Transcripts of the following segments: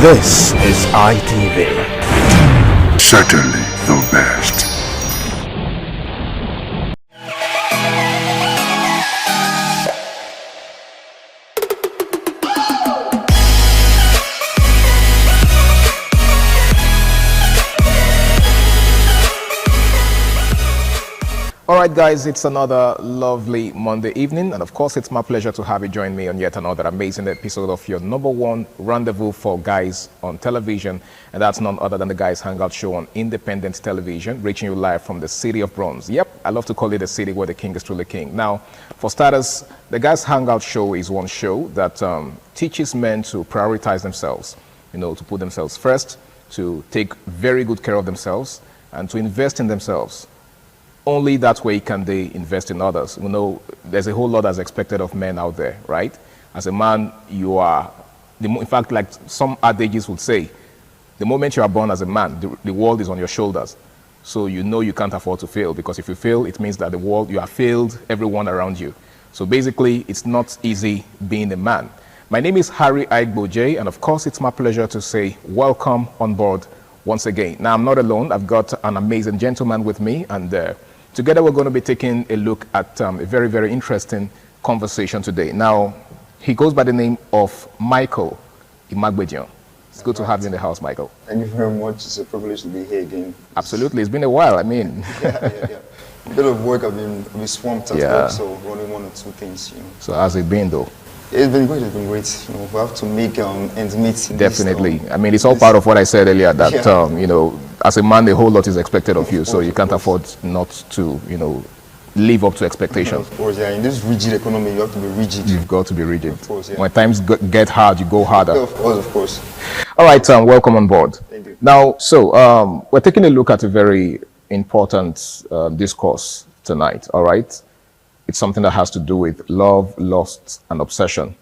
This is ITV. Certainly the best. All right, guys, it's another lovely Monday evening, and of course, it's my pleasure to have you join me on yet another amazing episode of your number one rendezvous for guys on television, and that's none other than the Guys Hangout Show on independent television, reaching you live from the City of Bronze. Yep, I love to call it a city where the king is truly king. Now, for starters, the Guys Hangout Show is one show that teaches men to prioritize themselves, to put themselves first, to take very good care of themselves, and to invest in themselves. Only that way can they invest in others. There's a whole lot that's expected of men out there, right? As a man, you are, in fact, like some adages would say, the moment you are born as a man, the world is on your shoulders. So you can't afford to fail, because if you fail, it means that you have failed everyone around you. So basically, it's not easy being a man. My name is Harry Aigboje, and of course, it's my pleasure to say welcome on board once again. Now, I'm not alone. I've got an amazing gentleman with me, and together, we're going to be taking a look at a very, very interesting conversation today. Now, he goes by the name of Michael Imagbejian. It's good to have you in the house, Michael. Thank you very much. It's a privilege to be here again. Absolutely. It's been a while. I mean. Yeah. A bit of work. I've been swamped at work, so running one or two things. So how's it been, though? It's been great. It's been great. We have to make ends meet. Definitely. I mean, it's all part of what I said earlier, that as a man, a whole lot is expected of you, so you can't afford not to, live up to expectations. Of course, yeah. In this rigid economy, you have to be rigid. You've got to be rigid. Of course, yeah. When times get hard, you go harder. Of course. All right, welcome on board. Thank you. Now, we're taking a look at a very important discourse tonight, all right? It's something that has to do with love, lust, and obsession.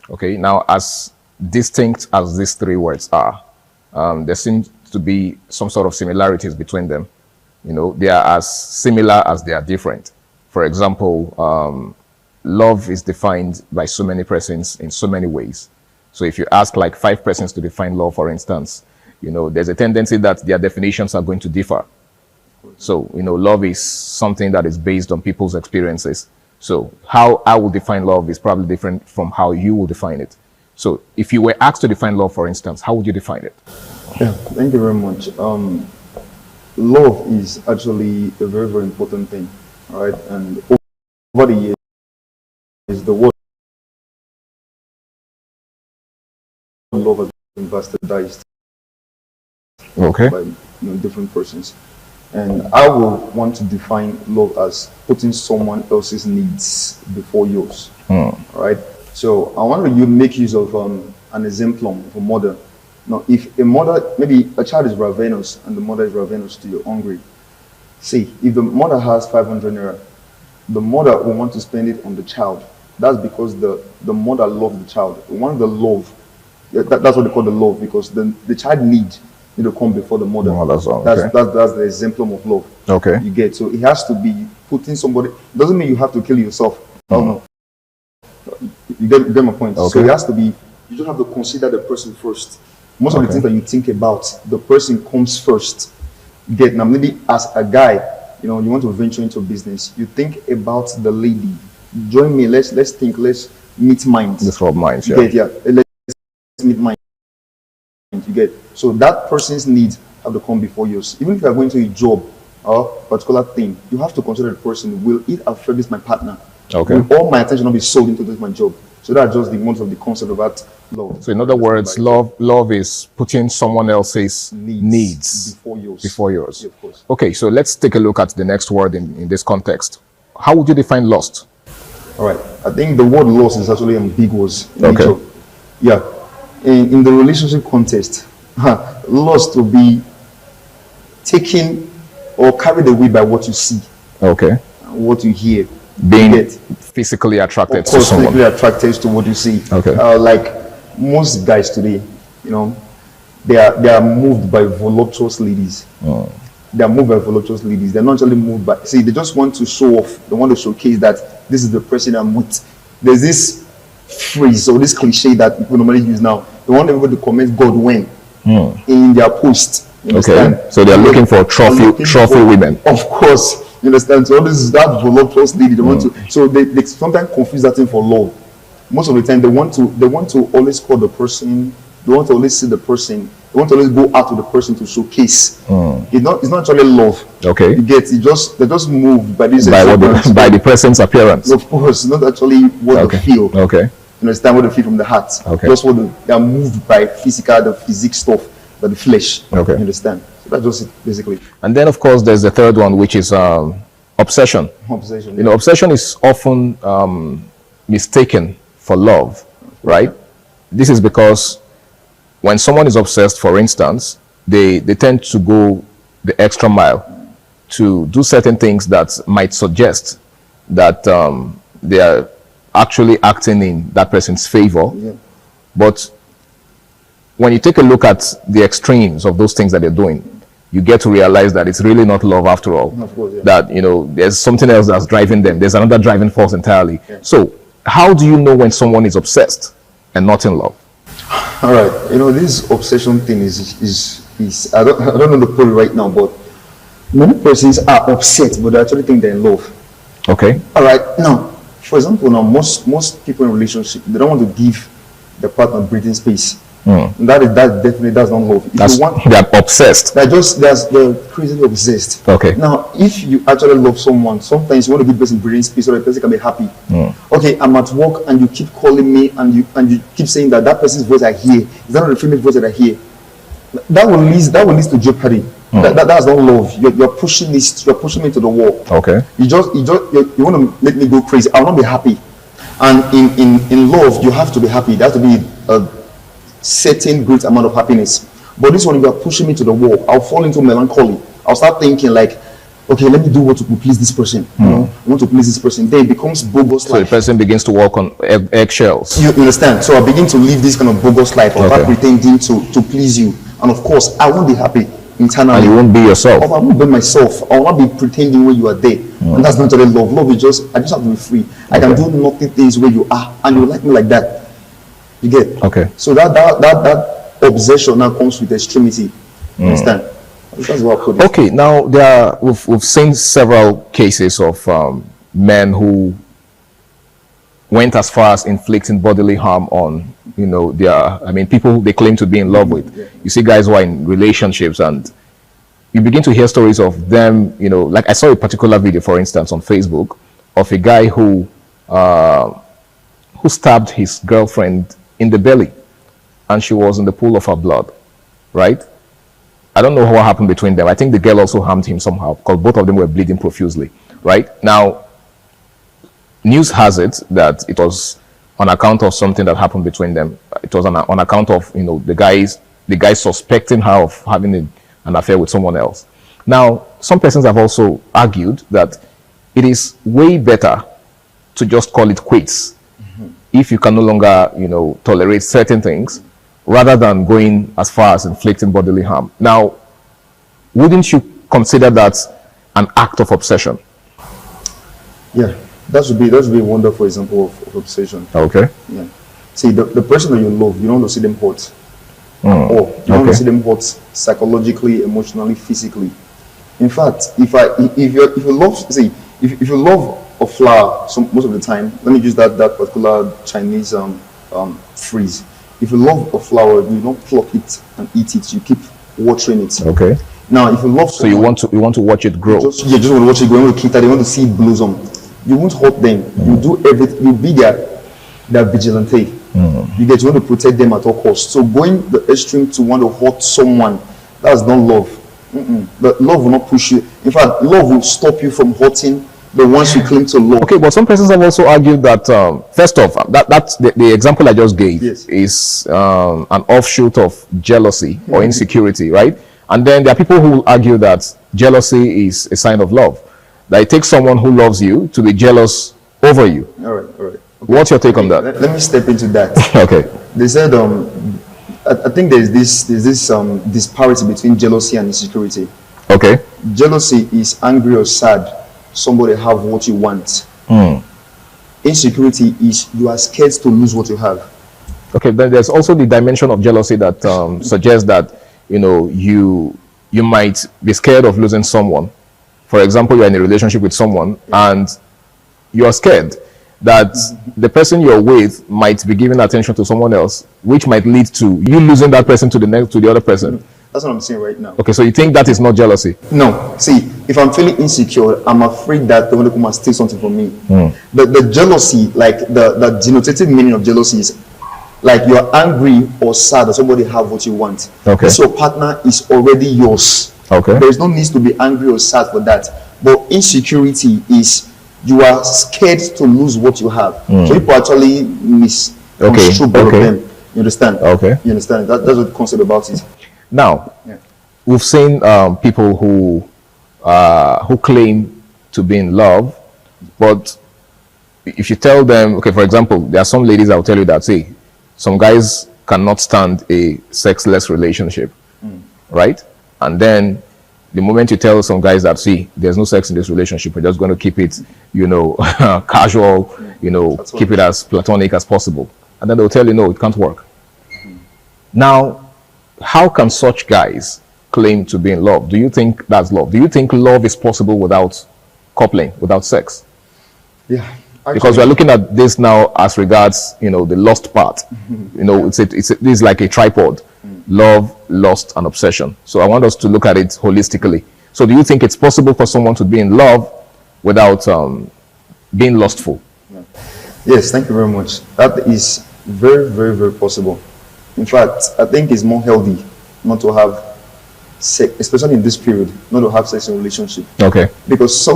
Okay, now, as distinct as these three words are, there seems to be some sort of similarities between them. They are as similar as they are different. For example, love is defined by so many persons in so many ways. So if you ask like 5 persons to define love, for instance, there's a tendency that their definitions are going to differ. So, love is something that is based on people's experiences. So how I will define love is probably different from how you will define it. So if you were asked to define love, for instance, how would you define it? Yeah, thank you very much. Love is actually a very, very important thing, all right? And over the years, the word love has been bastardized by different persons. And I will want to define love as putting someone else's needs before yours. All right. So I want to make use of an exemplar of a mother. Now, if a mother, maybe a child is ravenous and the mother is ravenous to you're hungry. See, if the mother has 500 naira, the mother will want to spend it on the child. That's because the mother loves the child. One the love, that's what they call the love, because the child need to come before the mother. Oh, that's the exemplar of love. Okay. You get. So it has to be putting somebody. Doesn't mean you have to kill yourself. Oh no. You get my point. Okay. So it has to be. You just have to consider the person first. Most of the things that you think about, the person comes first. You get. Now maybe as a guy, you want to venture into business. You think about the lady. Join me. Let's think. Let's meet minds. Let's rub minds. You get. Yeah. Let's meet minds. You get. So that person's needs have to come before yours. Even if you are going to a job or particular thing, you have to consider the person. Will it affect this my partner? Okay. Will all my attention not be sold into this my job? So that's just the most of the concept about love. So in other words, love is putting someone else's needs before yours. Yeah, of course. Okay, so let's take a look at the next word in this context. How would you define lust? All right. I think the word lust is actually ambiguous. Okay. Yeah. In the relationship context, lust will be taken or carried away by what you see. Okay. What you hear. Being physically attracted to someone. Physically attracted to what you see. Okay. Like most guys today, they are moved by voluptuous ladies. They are moved by voluptuous ladies. They're not actually moved by. See, they just want to show off. They want to showcase that this is the person I'm with. There's this phrase or this cliche that people normally use now. They want everybody to comment God when in their post. You understand? Okay. So they're looking for trophy women. Of course. You understand? So this is that voluptuous lady. They want to. So they sometimes confuse that thing for love. Most of the time, they want to always call the person. They want to always see the person. They want to always go out to the person to showcase. It's not actually love. Okay. You get it. They're just moved by this. By the person's appearance. Of course, not actually what they feel. Okay. You understand what they feel from the heart. Okay. Just they are moved by the physical stuff, by the flesh. Okay. You understand? So that's just it, basically. And then, of course, there's the third one, which is obsession. Obsession. You know, obsession is often mistaken for love, right? This is because when someone is obsessed, for instance, they tend to go the extra mile to do certain things that might suggest that they are actually acting in that person's favor. Yeah. But when you take a look at the extremes of those things that they're doing, you get to realize that it's really not love after all. Of course, yeah. That, you know, there's something else that's driving them. There's another driving force entirely. Yeah. So how do you know when someone is obsessed and not in love? All right. You know, this obsession thing is I don't know the point right now, but many persons are upset, but they actually think they're in love. Okay. All right. Now, for example, now most people in relationship, they don't want to give the partner breathing space. That definitely that's not love. They're obsessed. They're crazily obsessed. Okay. Now, if you actually love someone, sometimes you want to give the person breathing space so the person can be happy. Okay, I'm at work and you keep calling me and you keep saying that person's voice I hear is not the female voice that I hear. That will lead to jeopardy. That's not love. You're pushing me to the wall. Okay. You want to make me go crazy. I'll not be happy. And in love, you have to be happy. There has to be a certain great amount of happiness. But this one, you are pushing me to the wall. I'll fall into melancholy. I'll start thinking like, okay, let me do what to please this person. You know, I want to please this person. Then it becomes bogus life. So the person begins to walk on eggshells. You understand? So I begin to live this kind of bogus life. I'll start pretending to please you. And of course, I won't be happy internally. And you won't be yourself. I won't be myself. I will not be pretending when you are there. And that's not really love. Love is I just have to be free. I can do nothing things where you are, and you like me like that. You get? Okay. So that obsession now comes with extremity. You understand? That's what I put it. Okay. Now we've seen several cases of men who went as far as inflicting bodily harm on, you know, people they claim to be in love with. Yeah. You see guys who are in relationships and you begin to hear stories of them, you know, like I saw a particular video, for instance, on Facebook of a guy who stabbed his girlfriend in the belly and she was in the pool of her blood, right? I don't know what happened between them. I think the girl also harmed him somehow because both of them were bleeding profusely, right? Now, news has it that it was on account of something that happened between them. It was on account of, you know, the guy suspecting her of having an affair with someone else. Now, some persons have also argued that it is way better to just call it quits if you can no longer, you know, tolerate certain things rather than going as far as inflicting bodily harm. Now, wouldn't you consider that an act of obsession? Yeah. That would be a wonderful example of obsession. Okay. Yeah. See, the person that you love, you don't want to see them hurt. Or you don't want to see them hurt psychologically, emotionally, physically. In fact, if you love a flower, most of the time, let me use that particular Chinese phrase. If you love a flower, you don't pluck it and eat it. You keep watering it. Okay. Now, if you love someone, so you want to watch it grow. just want to watch it grow. You want to keep that. You want to see it blossom. You won't hurt them. You do everything. You be their vigilante. You want to protect them at all costs. So going the extreme to want to hurt someone, that's not love. But love will not push you. In fact, love will stop you from hurting the ones you claim to love. Okay, but some persons have also argued that first off, that's the example I just gave is an offshoot of jealousy or insecurity, right? And then there are people who argue that jealousy is a sign of love. That it takes someone who loves you to be jealous over you. All right. Okay. What's your take on that? Let me step into that. Okay. They said, I think there's this disparity between jealousy and insecurity. Okay. Jealousy is angry or sad. Somebody have what you want. Insecurity is you are scared to lose what you have. Okay, then there's also the dimension of jealousy that suggests that you might be scared of losing someone. For example, you're in a relationship with someone and you're scared that the person you're with might be giving attention to someone else, which might lead to you losing that person to the other person. That's what I'm saying right now. Okay, so you think that is not jealousy? No. See, if I'm feeling insecure, I'm afraid that they want to come and steal something from me. The jealousy, like the denotative meaning of jealousy is like you're angry or sad that somebody have what you want. Okay. This your partner is already yours. Okay. There's no need to be angry or sad for that. But insecurity is you are scared to lose what you have. So people actually misconstrue both of them. You understand? Okay. You understand? That's what the concept about it. Now, we've seen people who claim to be in love, but if you tell them, okay, for example, there are some ladies that will tell you that, say, some guys cannot stand a sexless relationship, right? And then the moment you tell some guys that, see, there's no sex in this relationship, we're just going to keep it, casual, keep it as platonic as possible. And then they'll tell you, no, it can't work. Now, how can such guys claim to be in love? Do you think that's love? Do you think love is possible without coupling, without sex? Yeah. Because we're looking at this now as regards, the lost part. It's like a tripod: love, lust, and obsession. So I want us to look at it holistically. So do you think it's possible for someone to be in love without being lustful? Yes, thank you very much. That is very, very, very possible. In fact, I think it's more healthy not to have sex, especially in this period, not to have sex in a relationship. Okay. Because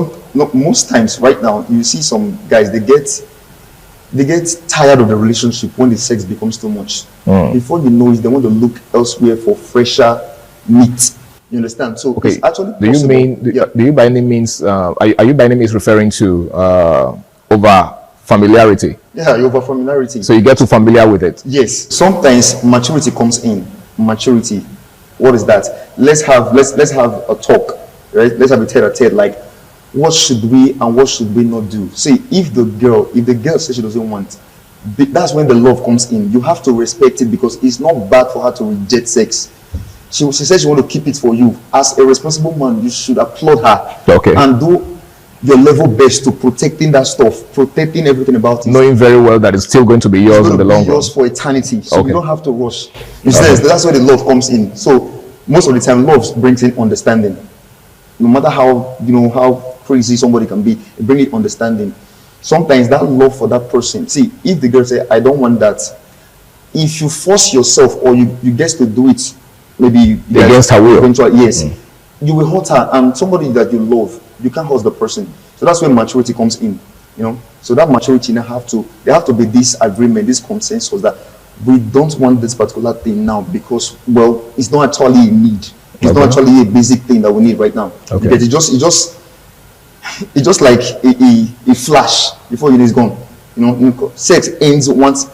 most times right now, you see some guys, they get tired of the relationship when the sex becomes too much. Before you know it, they want to look elsewhere for fresher meat. You understand? So okay. It's actually do possible. Do you by any means are you by any means referring to over familiarity? Yeah, over familiarity. So you get too familiar with it. Yes. Sometimes maturity comes in. Maturity. What is that? Let's have a talk, right? Let's have a tete-a-tete. Like, what should we and what should we not do? See, if the girl says she doesn't want, that's when the love comes in. You have to respect it because it's not bad for her to reject sex. She says she want to keep it for you. As a responsible man, you should applaud her. Okay. And do your level best to protecting that stuff, protecting everything about it. Knowing very well that it's still going to be yours in the long run. Yours for eternity. So okay. You don't have to rush. That's where the love comes in. So most of the time, love brings in understanding. No matter how crazy somebody can be, it brings in understanding. Sometimes that love for that person. See, if the girl say, "I don't want that," if you force yourself or you get to do it, maybe against her will. Yes, you will hurt her, and somebody that you love, you can't hurt the person. So that's where maturity comes in. So that maturity there have to be this agreement, this consensus that we don't want this particular thing now because, well, it's not actually a need. It's not actually a basic thing that we need right now. Okay. Because it's just like a flash before it is gone. Sex ends once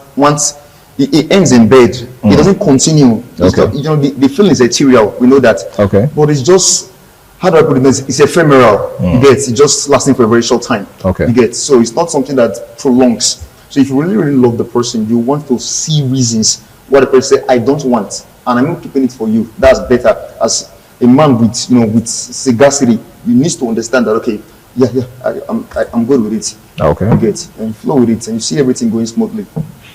it ends in bed. It doesn't continue. Okay. The feeling is ethereal. We know that. Okay. But it's just, how do I put it? It's ephemeral. You get, it's just lasting for a very short time. Okay. You get, so it's not something that prolongs. So if you really, really love the person, you want to see reasons why the person say, "I don't want, and I'm not keeping it for you." That's better. As a man with sagacity, you need to understand that. Okay, I'm good with it. Okay. You get, and you flow with it, and you see everything going smoothly.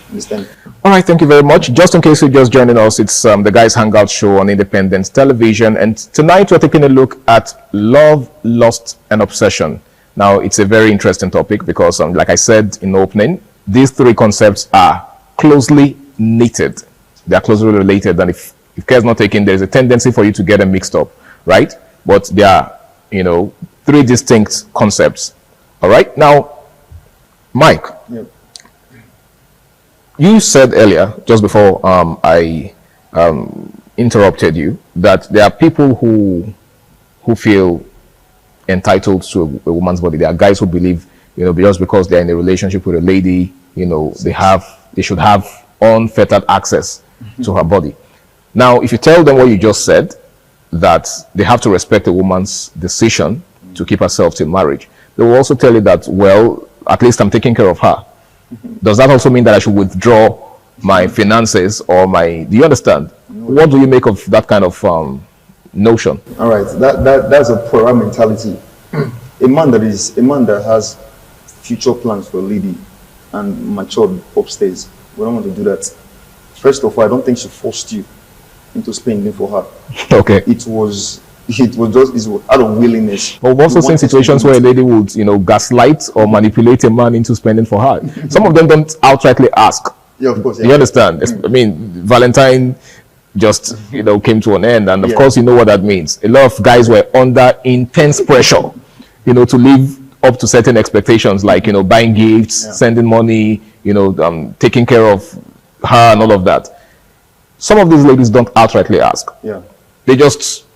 Understand? All right, thank you very much. Just in case you're just joining us, it's the Guys Hangout show on Independent Television, and tonight we're taking a look at love, lust, and obsession. Now, it's a very interesting topic because, like I said in the opening, these three concepts are closely knitted. They are closely related, and if care is not taken, there's a tendency for you to get them mixed up, right? But they are, three distinct concepts. All right, now, Mike. Yep. You said earlier, just before I interrupted you, that there are people who feel entitled to a woman's body. There are guys who believe, just because they're in a relationship with a lady, they should have unfettered access to her body. Now, if you tell them what you just said, that they have to respect a woman's decision to keep herself till marriage, they will also tell you that, well, at least I'm taking care of her. Does that also mean that I should withdraw my finances or my, do you understand? What do you make of that kind of notion? All right, that's a poorer mentality. A man that has future plans for a lady and matured upstairs, we don't want to do that. First of all, I don't think she forced you into spending for her. Okay. It was out of willingness. But we've also seen situations where a lady would, gaslight or manipulate a man into spending for her. Some of them don't outrightly ask. Yeah, of course. Yeah. You understand? I mean, Valentine just, came to an end. And of course, you know what that means. A lot of guys were under intense pressure, to live up to certain expectations, like, buying gifts, sending money, taking care of her and all of that. Some of these ladies don't outrightly ask. Yeah.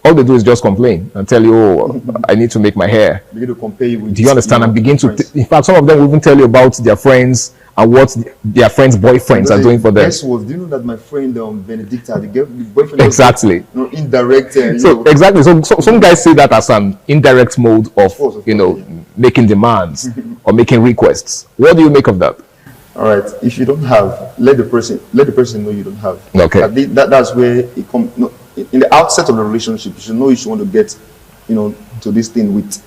All they do is just complain and tell you, oh, I need to make my hair. Begin to compare you with. Do you understand? And begin to, in fact, some of them will even tell you about their friends and what their friends' boyfriends are doing for them. Guess what? Do you know that my friend Benedicta, the boyfriend, exactly, indirect. So exactly. So some guys say that as an indirect mode of making demands or making requests. What do you make of that? All right. If you don't have, let the person know you don't have. Okay. That's where it comes. No, in the outset of the relationship, you should know you should want to get, to this thing with,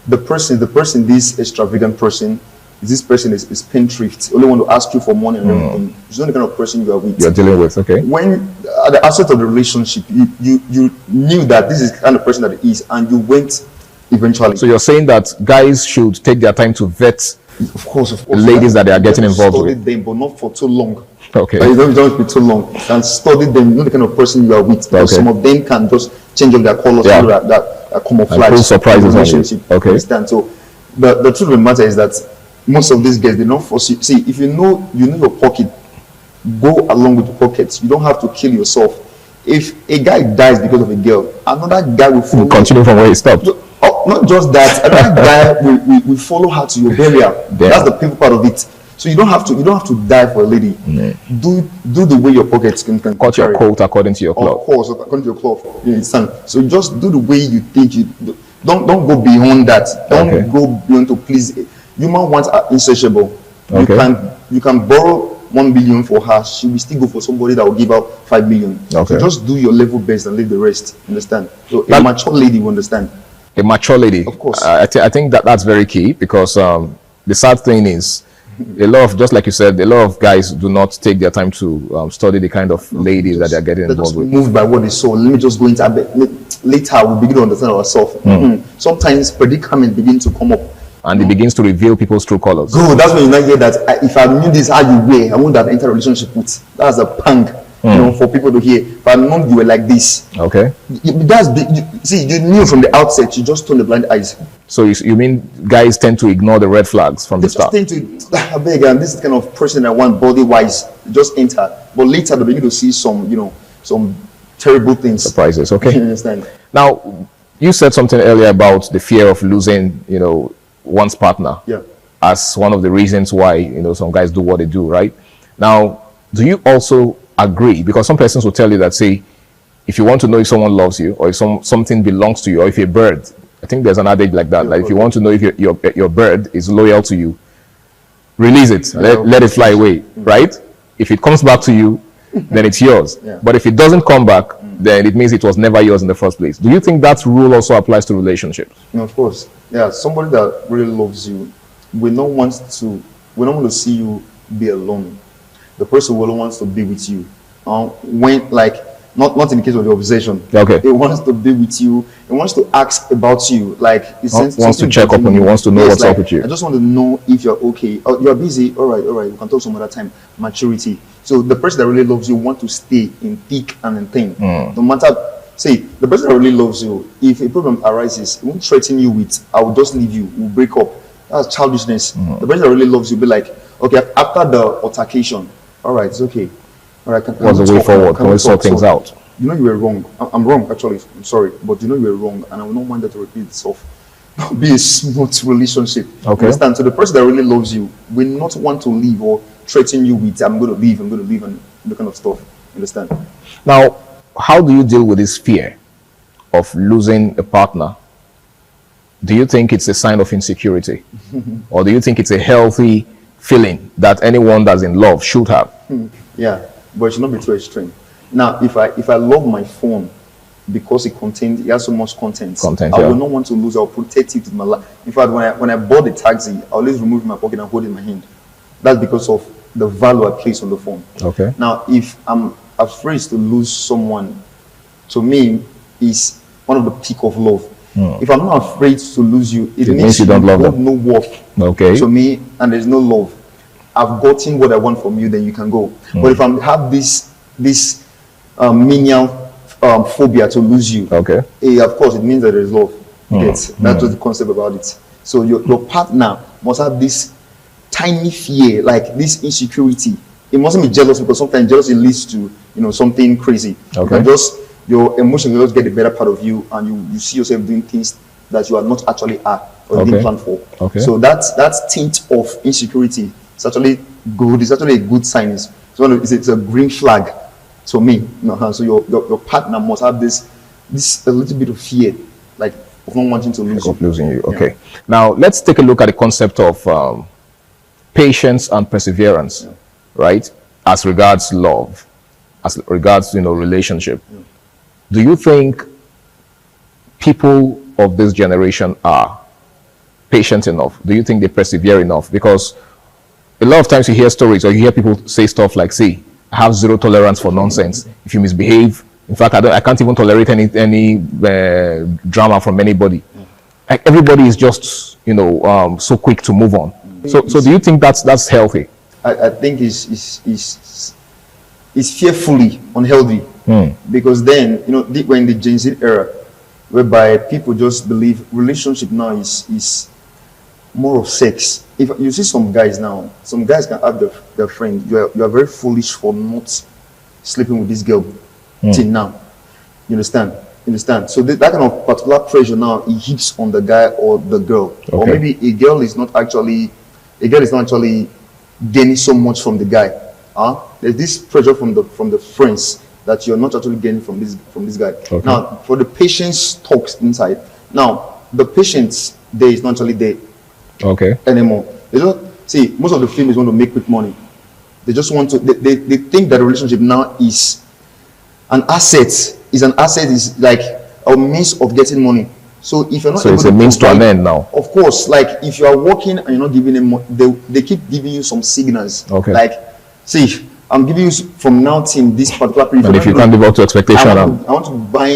the person, this extravagant person, this person is spendthrift. Only want to ask you for money and everything. It's not the kind of person you are with. You're dealing with, okay. When at the outset of the relationship, you knew that this is the kind of person that he is, and you went eventually. So you're saying that guys should take their time to vet, of course, ladies that they are getting involved with. Them, but not for too long. Okay. You don't be too long. And study them, know the kind of person you are with. Because some of them can just change up their colors, that camouflage surprises in relationship. Okay. Understand? So the truth of the matter is that most of these guys, they don't force you. See, if you know your pocket, go along with the pockets. You don't have to kill yourself. If a guy dies because of a girl, another guy will continue from where he stopped. Not just that, another guy will follow her to your burial. Yeah. That's the painful part of it. So you don't have to die for a lady. Do the way your pockets can cut your coat according to your cloth. Of course, according to your cloth. You understand? So just do the way you think. Don't go beyond that. Don't go beyond to please. Human wants are insatiable. Okay. You can borrow 1 billion for her. She will still go for somebody that will give out 5 million. Okay. So just do your level best and leave the rest. Understand? So a mature lady will understand. A mature lady, of course. I think that's very key, because the sad thing is, just like you said, a lot of guys do not take their time to study the kind of ladies that they're getting involved with. Moved by what they saw. Let me just go into later. We'll begin to understand ourselves. Sometimes predicaments begin to come up, and it begins to reveal people's true colors. Good. That's when you not hear that. If I knew this how you were, I wouldn't have entered a relationship with. That's a pang. For people to hear. If I known you were like this, okay. You knew from the outset. You just turned the blind eyes. So you mean guys tend to ignore the red flags from the start? They just tend to beg, and this is the kind of person I want body wise. Just enter, but later they begin to see some terrible things, surprises. Okay. You understand? Now, you said something earlier about the fear of losing, one's partner. Yeah. As one of the reasons why some guys do what they do, right? Now, do you also agree? Because some persons will tell you that, say, if you want to know if someone loves you, or if something belongs to you, or if a bird, I think there's an adage like that, like if you want to know if your bird is loyal to you, release it, let it fly away, right? If it comes back to you, then it's yours. Yeah. But if it doesn't come back, then it means it was never yours in the first place. Do you think that rule also applies to relationships? No, of course. Yeah, somebody that really loves you will not want to see you be alone. The person will wants to be with you. When not in the case of the obsession. Okay. He wants to be with you. He wants to ask about you. Like he wants to check up on you. Wants to know what's up with you. I just want to know if you're okay. Oh, you're busy. All right. We can talk some other time. Maturity. So the person that really loves you want to stay in thick and in thin. No matter. See, the person that really loves you, if a problem arises, he won't threaten you with, I will just leave you. We'll break up. That's childishness. The person that really loves you be like, okay, after the altercation, all right, it's okay. All right, what's the way forward? Can we sort things out? You know you were wrong. I'm wrong, actually. I'm sorry, but you know you were wrong, and I will not want that to repeat itself. Be a smooth relationship. Okay. Understand? So the person that really loves you will not want to leave or threaten you with, I'm going to leave, and that kind of stuff. Understand? Now, how do you deal with this fear of losing a partner? Do you think it's a sign of insecurity, or do you think it's a healthy feeling that anyone that's in love should have? Yeah, but it should not be too extreme. Now, if I love my phone because it has so much content, I yeah. will not want to lose. I'll protect it with my life. In fact, when I bought the taxi, I always remove my pocket and hold it in my hand. That's because of the value I place on the phone. Okay. Now, if I'm afraid to lose someone, to me, is one of the peak of love. If I'm not afraid to lose you, it means you don't love them. no worth Okay. to me, and there's no love. I've gotten what I want from you, then you can go. But if I have this menial phobia to lose you, Okay. of course, it means that there is love. That's just the concept about it. So your partner must have this tiny fear, like this insecurity. It mustn't be jealous, because sometimes jealousy leads to something crazy. Okay. Your emotions will just get the better part of you, and you see yourself doing things that you are not actually are or didn't plan for. Okay. So that tint of insecurity is actually good. It's actually a good sign. It's a green flag to me. So your partner must have this a little bit of fear, like of not wanting to lose you. Of losing you. Okay. Now let's take a look at the concept of patience and perseverance, right? As regards love, as regards relationship. Do you think people of this generation are patient enough? Do you think they persevere enough? Because a lot of times you hear stories, or you hear people say stuff like, "See, I have zero tolerance for nonsense. If you misbehave, in fact, I can't even tolerate any drama from anybody." Like, everybody is just so quick to move on. So do you think that's healthy? I think it's fearfully unhealthy, because then we're in the Gen Z era, whereby people just believe relationship now is more of sex. If you see some guys now, some guys can have their friend. You are very foolish for not sleeping with this girl till now. You understand? So that kind of particular pressure now, it hits on the guy or the girl, or maybe a girl is not actually gaining so much from the guy. There's this pressure from the friends that you're not actually getting from this guy. Okay. Now, for the patience talks inside. Now, the patience there is not actually there anymore. They just see, most of the females want to make quick money. They just want to. They think that a relationship now is an asset. Is like a means of getting money. So if you're not able it's a means to an end now. Of course, like if you are working and you're not giving them, they keep giving you some signals. Okay. Like, see, I'm giving you from now till this particular period. And if you can't live up to expectation, I want to buy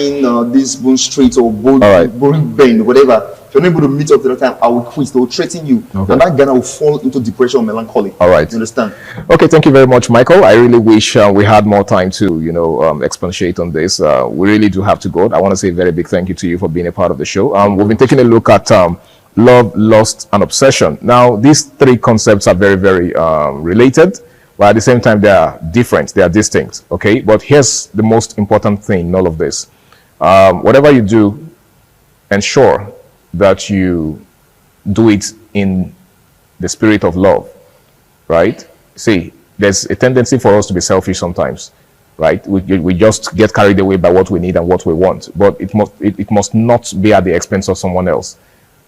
this Bone Street or Bone Bend, whatever. If you're not able to meet up to the time, I will quit. They will threaten you, and that guy will fall into depression or melancholy. All right. You understand? Okay, thank you very much, Michael. I really wish we had more time to expatiate on this. We really do have to go. I want to say a very big thank you to you for being a part of the show. We've been taking a look at love, lust, and obsession. Now, these three concepts are very, very related, but at the same time, they are different. They are distinct. Okay, but here's the most important thing in all of this: whatever you do, ensure that you do it in the spirit of love, right? See, there's a tendency for us to be selfish sometimes, right? We just get carried away by what we need and what we want, but it must not be at the expense of someone else.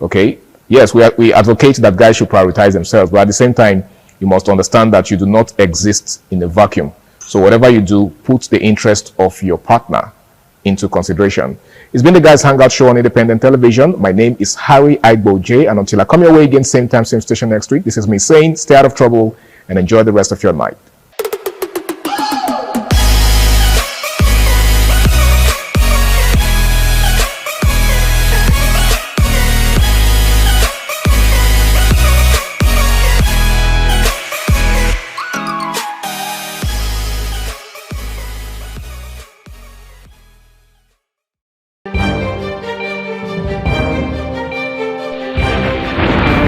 Okay? Yes, we advocate that guys should prioritize themselves, but at the same time, you must understand that you do not exist in a vacuum. So whatever you do, put the interest of your partner into consideration. It's been the Guys Hangout Show on Independent Television. My name is Harry Aigbo J, and until I come your way again, same time, same station next week, this is me saying, stay out of trouble and enjoy the rest of your night.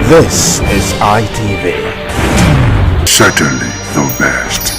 This is ITV. Certainly the best.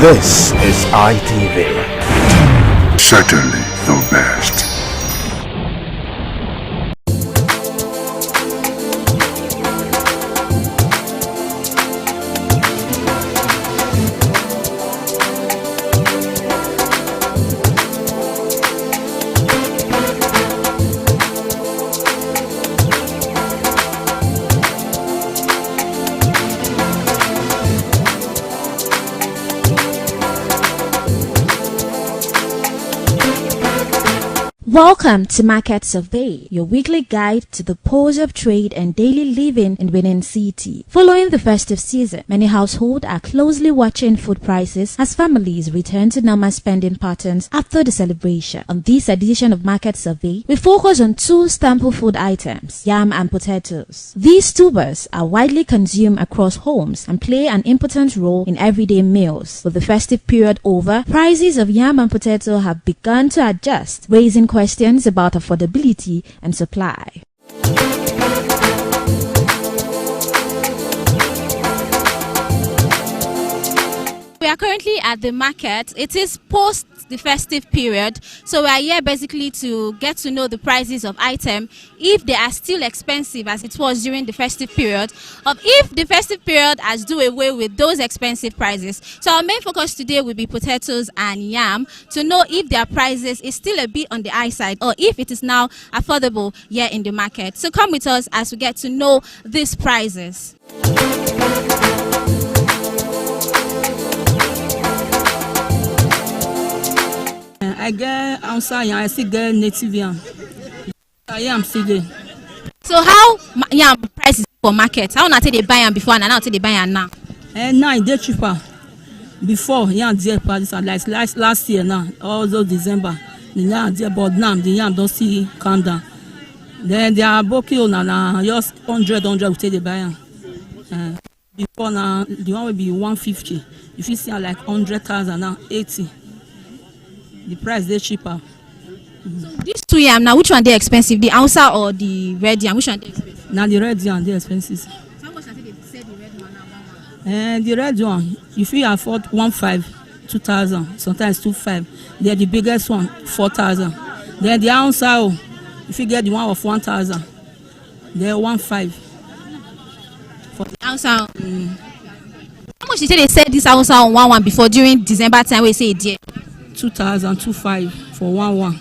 This is ITV. Certainly the best. Welcome to Market Survey, your weekly guide to the pulse of trade and daily living in Benin City. Following the festive season, many households are closely watching food prices as families return to normal spending patterns after the celebration. On this edition of Market Survey, we focus on two staple food items, yam and potatoes. These tubers are widely consumed across homes and play an important role in everyday meals. With the festive period over, prices of yam and potato have begun to adjust, raising questions about affordability and supply. We are currently at the market. It is post the festive period, so we are here basically to get to know the prices of items, if they are still expensive as it was during the festive period, or if the festive period has do away with those expensive prices. So our main focus today will be potatoes and yam, to know if their prices is still a bit on the high side or if it is now affordable here in the market. So come with us as we get to know these prices. I get outside and I still get native yam. I am still there. So how yam prices for market? How not they buy yam before and now they buy yam now? And now it's cheaper. Before yam dear prices like last year now, also December. The yam dear, but now the yam don't see calm down. Then they are booking now just 100 we take the buy yam. Before now the one will be 150. If you see like 100,000 now 80. The price they cheaper. These two yam now, which one they expensive? The Hausa or the red yam? Which one they expensive? Now the red yam they expensive. So how much are they sell the red one now? And the red one, if you afford 1.5, 2,000, sometimes 2.5. They're the biggest one, 4,000. Then the Hausa, if you get the one of 1,000, they're 1.5. For the Hausa. How much you say they sell this Hausa on 1 before during December time? We say dear. 2,000, 2.5 for 1.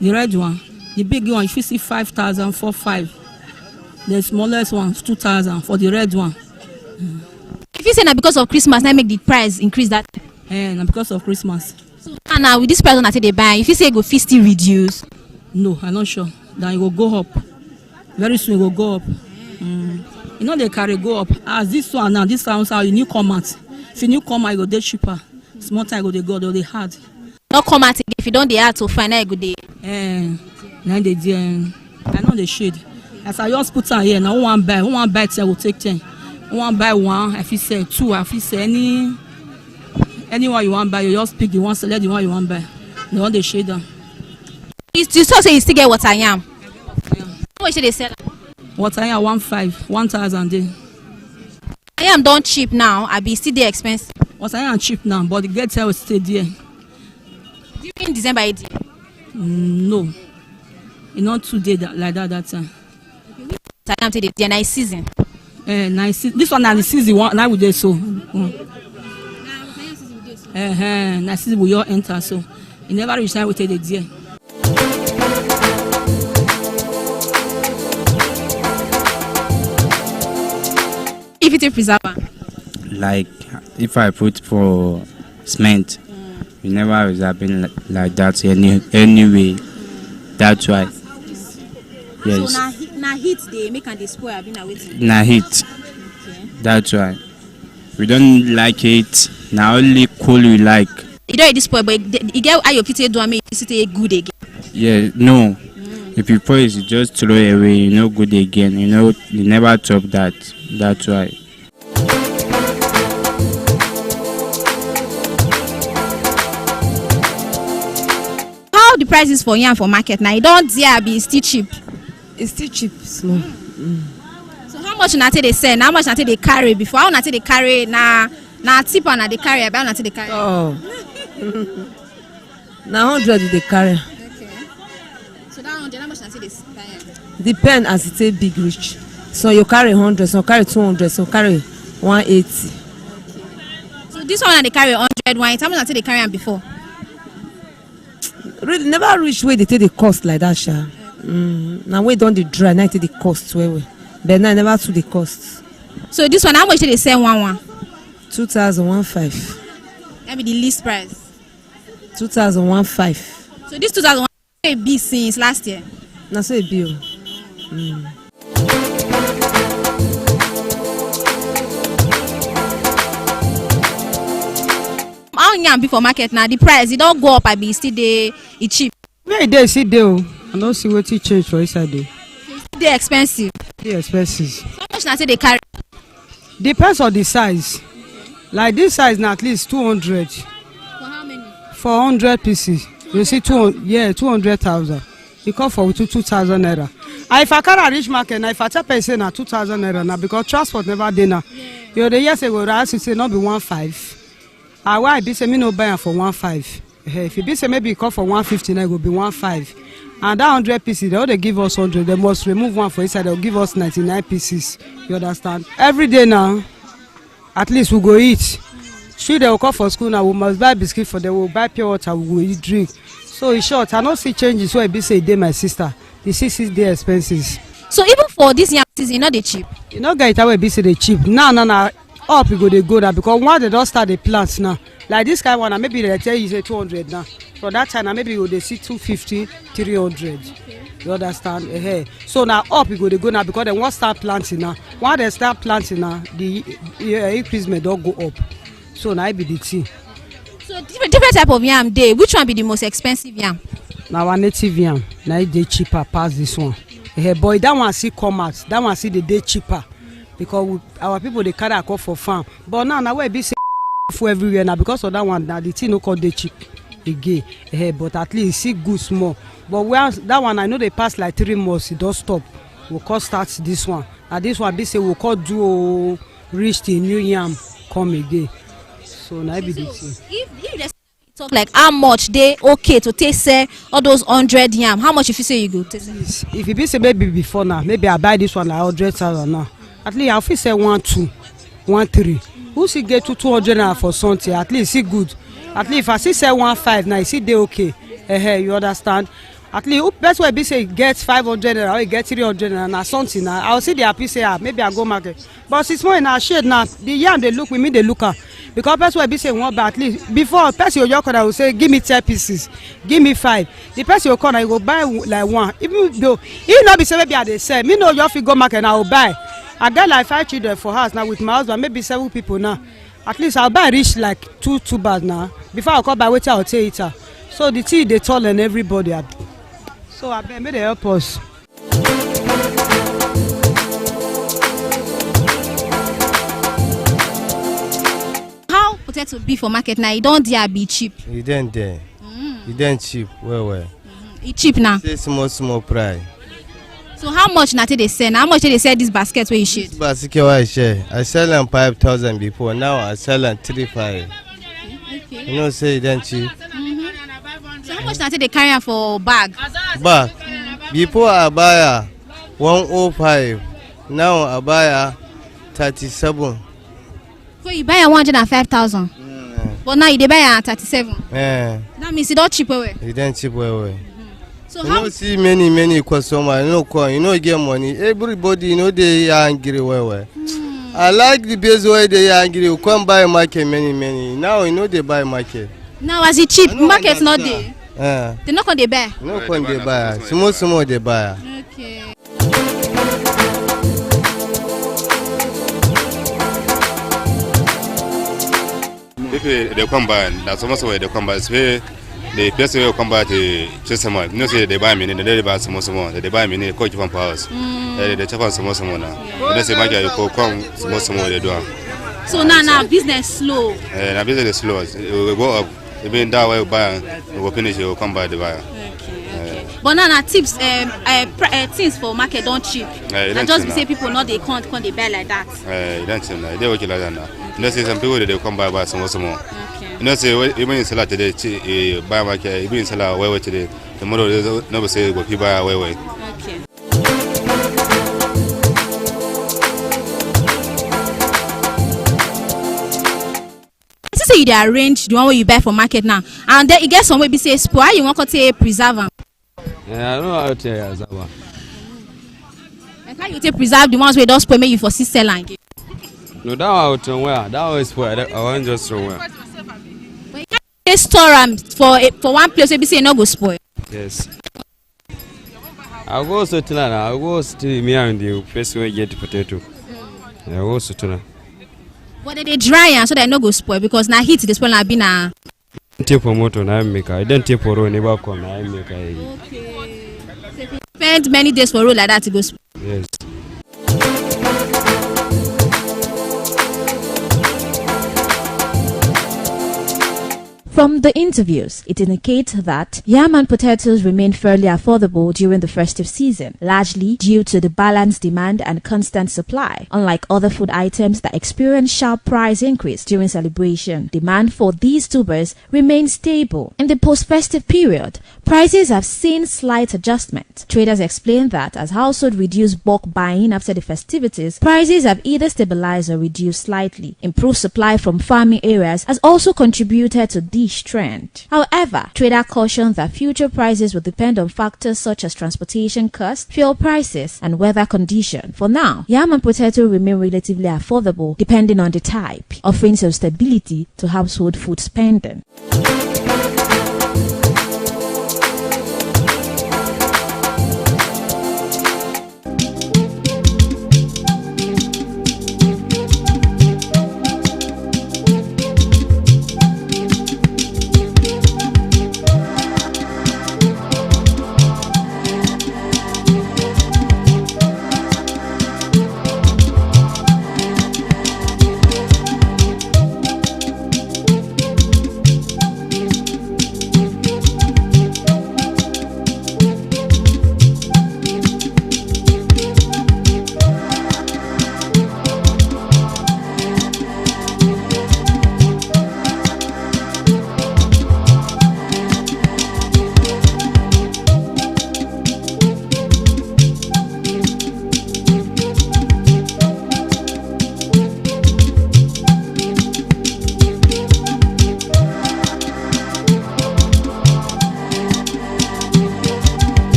The red one, the big one, if you see 5,000, 4.5. The smallest one, 2,000 for the red one. If you say that because of Christmas, now make the price increase that. And because of Christmas. So now with this price on they buy, if you say go still reduce. No, I'm not sure. Then it will go up. Very soon it will go up. You know they carry go up. As this one now, this sounds how you new come out. If you new come out, you go dey cheaper. Small time go they go, they hard. Not come out again. If you don't, they hard to find a good day. Now they I know the shade. As I just put on here, now one buy 10 will take 10. One buy one, if you say 2, if you say anyone you want buy, you just pick the one, select the one you want buy. The one they shade them. You still say you still get what I am. Yeah. How much should they sell? What I am 1.5, 1,000 day. I am done cheap now. I be still there expensive. What I am cheap now, but the get will stay there. During December 8th? No, it's not 2 days like that time. I am today. The nice season. Nice. This one is the season one. Now we do so. Nice season we all enter so. You never reach time we take the deer. If it's a preserver. Like if I put for cement, it never is happening like that anyway. That's why. Yes. So na heat they make and they spoil. I've been waiting. Na heat. Okay. That's why. We don't like it. Now only cool we like. You don't eat this spoil, but you get how your people do make it good again. Yeah, no. If you pour it, you just throw it away. You know, good again. You know, you never chop that. That's why. How the prices for yam for market now? You don't dare be still cheap. It's still cheap, so. So how much na they sell? How much na they carry before? How na they carry now? Now tip and they carry about until they carry. Oh. Now 100 they carry. Okay. So that 100, how much until they carry? Depend as it is big reach. So you carry 100, so carry 200, so carry 180. So this one they carry 100 wine. How much until they carry them before? Really never reach where they take the cost like that, sha. Now we don't the dry, now take the cost where. But now never to the cost. So this one, how much did they sell one? 2015. That be the least price. 2015. So this 2001 be since last year. Na so it be. How yam be for market now? The price it don't go up. I be still it cheap. Where they see dey I don't see what it change for inside there. They expensive. They expenses. How much now say they carry? Depends on the size. Like this size now at least 200. For how many? 400 pieces. You see 200,000. You come for 2,000 naira. And if I carry reach market now, if I tell person na 2,000 naira now because transport never dey now. You the years ago I say not be 1.5. And why be say me no buy am for 1.5. If you be say maybe you come for 150 now it go be 1.5. And that 100 pieces they only give us 100. They must remove one for inside. They'll give us 99 pieces. You understand? Every day now, at least we go eat. Sure they will come for school now. We must buy biscuit for them. We will buy pure water. We will eat drink. So in short, I don't see changes. So I be say they my sister. The 6 day expenses. So even for this yam season, not they cheap. You know, get it away. Be say they cheap. Now. Up you go they go now because once they don't start the plants now. Like this kind one, maybe they tell you say 200 now. For that time, maybe you they see 250, 300. You understand? So now up you go they go now because they won't start planting now. Once they start planting now, the increase may don't go up. So now it be the thing. So different type of yam day. Which one be the most expensive yam? Now our native yam, now they cheaper past this one. Boy, that one see come out. That one see the day cheaper. Because our people they carry a call for farm. But now we be say for everywhere now because of that one now the thing no call they cheap again. But at least see good small. But where that one I know they pass like 3 months, it don't stop. We'll call start this one. And this one be say we'll call do reach the new yam come again. So now be the thing. If they talk like how much they okay to take say all those 100 yam, how much if you say you go take? If you be say maybe before now, maybe I buy this one like 100,000 now. At least I'll say 1, 2, 1, 3. Who see get to 200 naira for something? At least see good. At least if I see say 1, 5 now, you see they okay. You understand? At least best way be say get 500 naira or you get 300 naira na something now. I'll see the happy say maybe I go market. But it's more in our shade now. The yam they look with me they look at. Because best way be say one but at least before person you come will say give me 10 pieces, give me 5. The person you come you go buy like 1. Even though you not be say maybe I they sell. Me know you go market and I will buy. I got like 5 children for house now with my husband, maybe 7 people now. At least I'll buy reach like 2 bags now. Before I come by wait I'll take it. So the tea they tall and everybody. So I bet may they help us. How potato be for market now? You don't dare be cheap. You don't dare. You don't cheap. Well. It cheap now. Say small price. So how much now they sell? How much they sell this basket where you share? This basket where I share. I sell them 5,000 before. Now I sell them 3,500. Okay. You know say you don't cheap. So how much now they carry am for bag? Bag. Before I buy 105. Now I buy 37. So you buy 105,000. But now you dey buy 37. That means it don't cheap away. It don't cheap away. So you know see many customers, you know get money. Everybody you know they are angry well. I like the base where they are angry. You come buy market many. Now you know they buy market. Now as it cheap, market's not there. They not going to buy. No come they buy. Small they buy. Okay. If they come by, that's almost where they come by. The person will come back to Chesama. You know, say they buy me, they buy some more. They buy me, they coach from house. They check on some more now. They say, my guy, you come some more. They do. So now business slow. Now business is slow. It will go up. Even that way, buy, we will finish. You will come by the buyer. Okay. But now tips, things for market don't cheap. And just be say people not they can't they buy like that. Don't cheap now. They work like that now. You know, say some people they come buy some more. You know, say even in Salah today, buy market, even in Salah where today, tomorrow never say go people buy where. Okay. Say you arrange the one where you buy for market now, and then you get some way be say spoil, you want to take preserve am. Yeah, I don't know how to tell you that one. Like how you take preserve the ones where don't spoil, make you for sell and give. No, that one out somewhere. That one is spoiled. I want just somewhere. But you can't store them for one place where be say no go spoil. Yes. I'll go to Tila. I'll go to me and the place where you get potato. I'll go to Tila. But they dry and so they no go spoil because now heat the spoil na be na. Take for motor na make. I don't take for road never come na make. Okay. So if you spend many days for road like that to go spoil. Yes. From the interviews, it indicates that yam and potatoes remain fairly affordable during the festive season, largely due to the balanced demand and constant supply. Unlike other food items that experience sharp price increase during celebration, demand for these tubers remains stable. In the post-festive period, prices have seen slight adjustment. Traders explain that as households reduce bulk buying after the festivities, prices have either stabilized or reduced slightly. Improved supply from farming areas has also contributed to this trend. However, trader cautioned that future prices will depend on factors such as transportation costs, fuel prices, and weather condition. For now, yam and potato remain relatively affordable depending on the type, offering some stability to household food spending.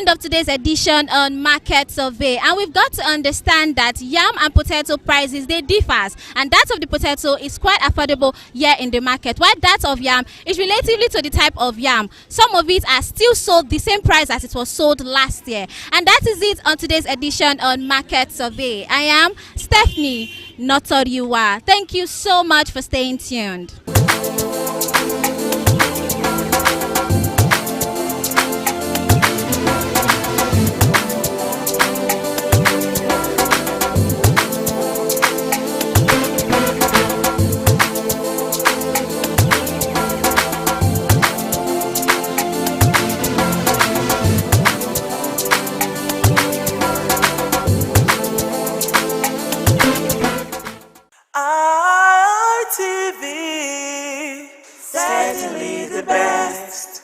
Of today's edition on Market Survey, and we've got to understand that yam and potato prices, they differ, and that of the potato is quite affordable here in the market, while that of yam is relatively to the type of yam. Some of it are still sold the same price as it was sold last year, and that is it on today's edition on Market Survey. I am Stephanie Notoriwa. Thank you so much for staying tuned. RTV, certainly the best.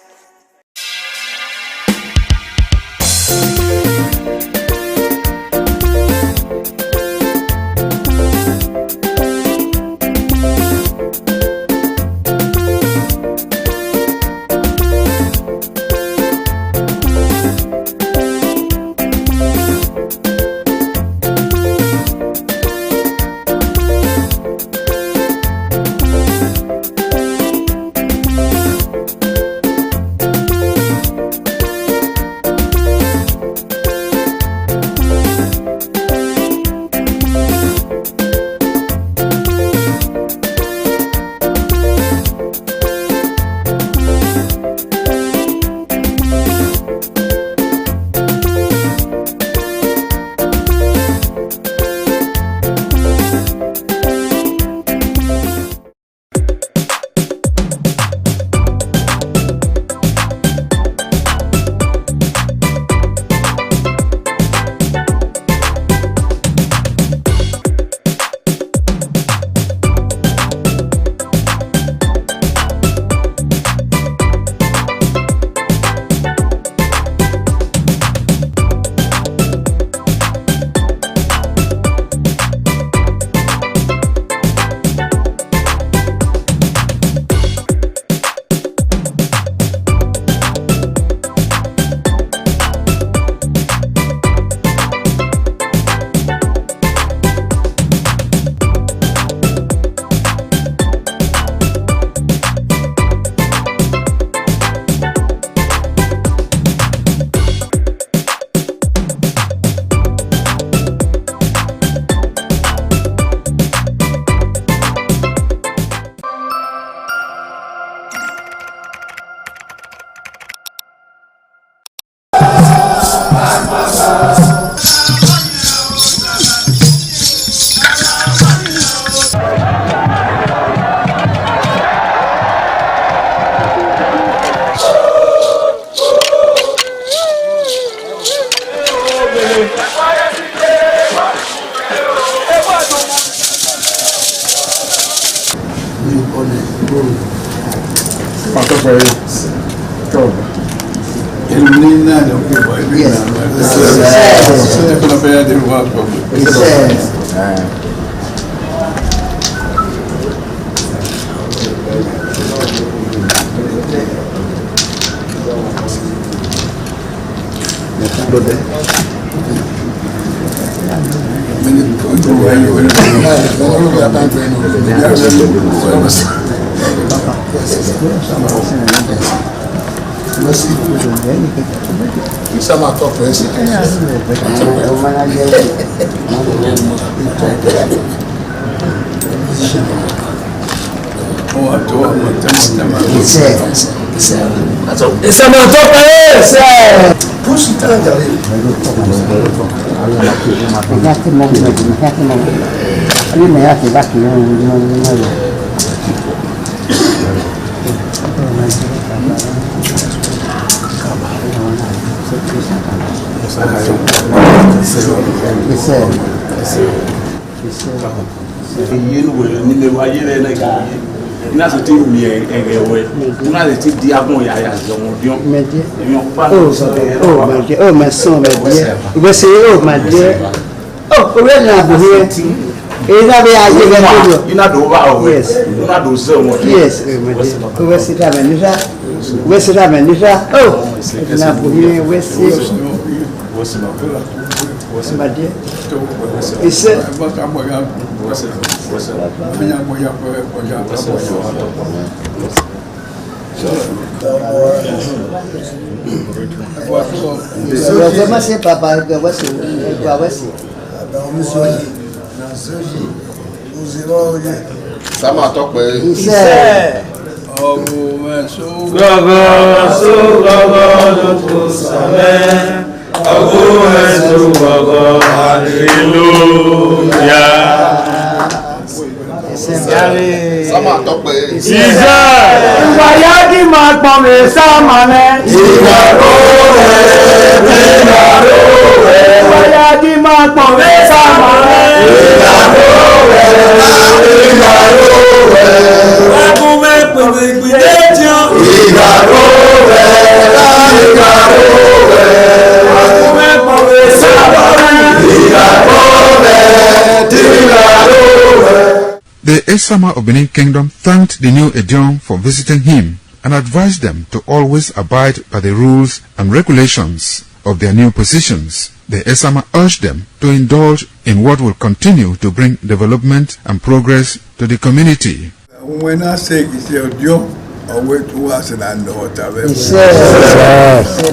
The Esama of Benin Kingdom thanked the new Edion for visiting him and advised them to always abide by the rules and regulations of their new positions. The Esama urged them to indulge in what will continue to bring development and progress to the community. When I say it's your Edion, I wait to us and I know what I've ever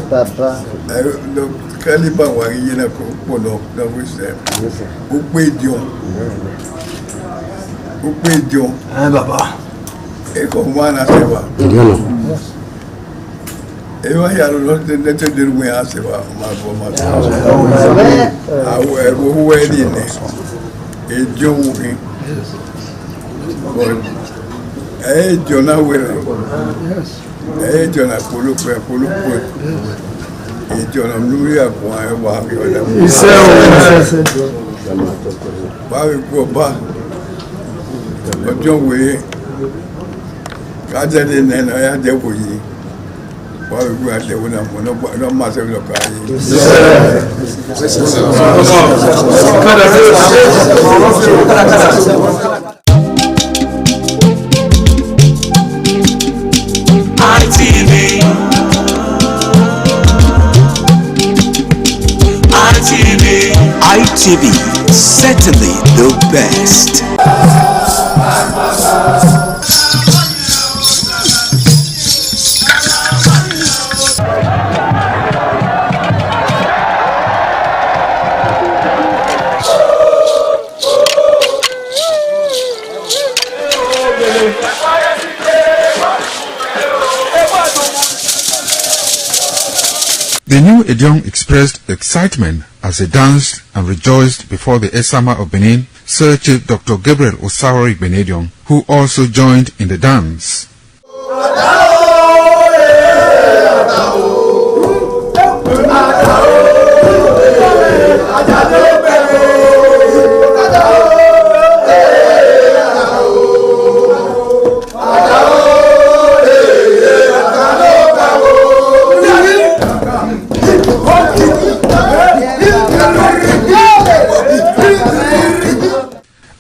Papa. Kaliba Wagina Kono, the wisdom. Who paid you? Who paid you? Baba. Eko Mana Seva. Ewa ya lote nete dirwe aseba maboma. Awe huwe dine. Ejo wuki. Ejo na wele. Ejo na kulupe. Ejo na mluya kwa ewa kiwada. Bawe kwa ba. Ojo we. Kaja de nena ya dewo yi. ITV, certainly the best. The new Edion expressed excitement as he danced and rejoiced before the Esama of Benin, Sir Chief Dr. Gabriel Osawori Benedion, who also joined in the dance.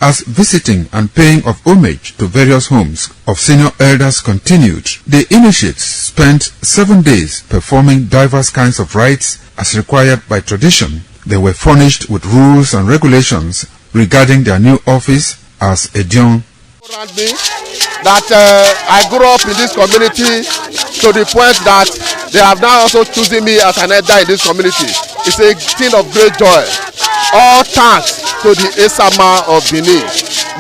As visiting and paying of homage to various homes of senior elders continued, the initiates spent 7 days performing diverse kinds of rites as required by tradition. They were furnished with rules and regulations regarding their new office as Edion. That I grew up in this community to the point that they have now also chosen me as an elder in this community. It's a thing of great joy. All thanks to the Esama of Benin,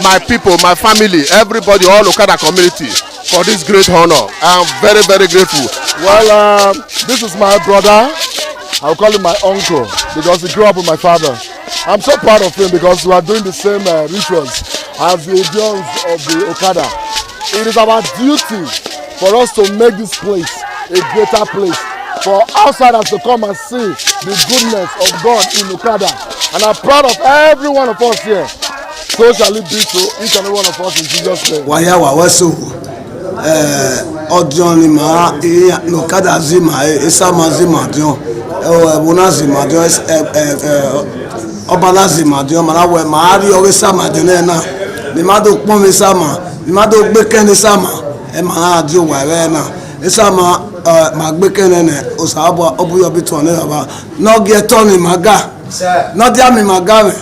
my people, my family, everybody, all Okada community for this great honor. I am very, very grateful. Well, this is my brother. I'll call him my uncle because he grew up with my father. I'm so proud of him because we are doing the same rituals as the Edions of the Okada. It is our duty for us to make this place a greater place, for outsiders to come and see the goodness of God in Okada. And I'm proud of every one of us here. So shall it be to each and every one of us in Jesus' name. Odion ma Okada zima Esama zima dion Bona zima dion Obala zima dion Malawe ma ari Esama dion na ni ma do pon mi sama ni ma do gbe ken sama e ma adi o wa re na Esama ma gbe ken ne o sa bo obuyo bi ton ne ba no ge ton ni maga no dia mi maga me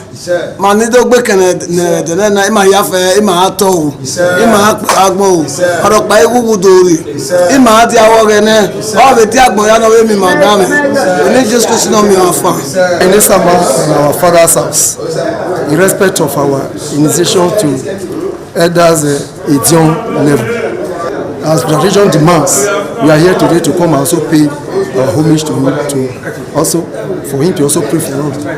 ma ni do gbe ken ne de na e ma ya fe e ma ato o e ma agbon o oro pa ewu dori e ma adi awo re ne o be ti agbon ya no we mi maga me ni Jesus Christ no mi afa in Esama in our father's house in respect of our initiation to elders Edion level. As tradition demands, we are here today to come and also pay homage to him, for him to also pray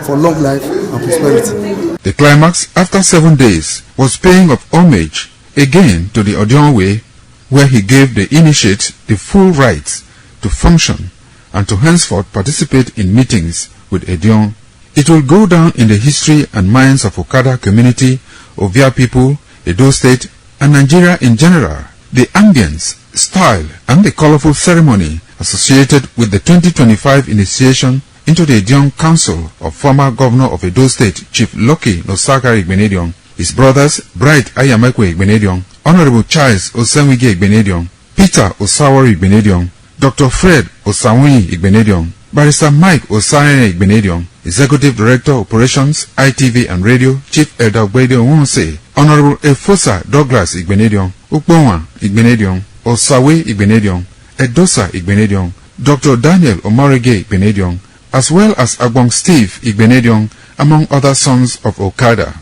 for long life and prosperity. The climax after 7 days was paying of homage again to the Edion way, where he gave the initiate the full rights to function and to henceforth participate in meetings with Edion. It will go down in the history and minds of Okada community, Ovia people, Edo State, and Nigeria in general. The ambience, style, and the colorful ceremony associated with the 2025 initiation into the Edion Council of former Governor of Edo State, Chief Lucky Nosaka Igbenedion, his brothers Bright Ayamakwe Igbenedion, Honorable Charles Osenwige Igbenedion, Peter Osawori Igbenedion, Dr. Fred Osawuni Igbenedion, Barrister Mike Osane Igbenedion, Executive Director Operations, ITV and Radio, Chief Elder Gwede Onwonse, Honorable Efosa Douglas Igbenedion, Ukponwa Igbenedion, Osawe Igbenedion, Edosa Igbenedion, Dr. Daniel Omarege Igbenedion, as well as Agbong Steve Igbenedion, among other sons of Okada.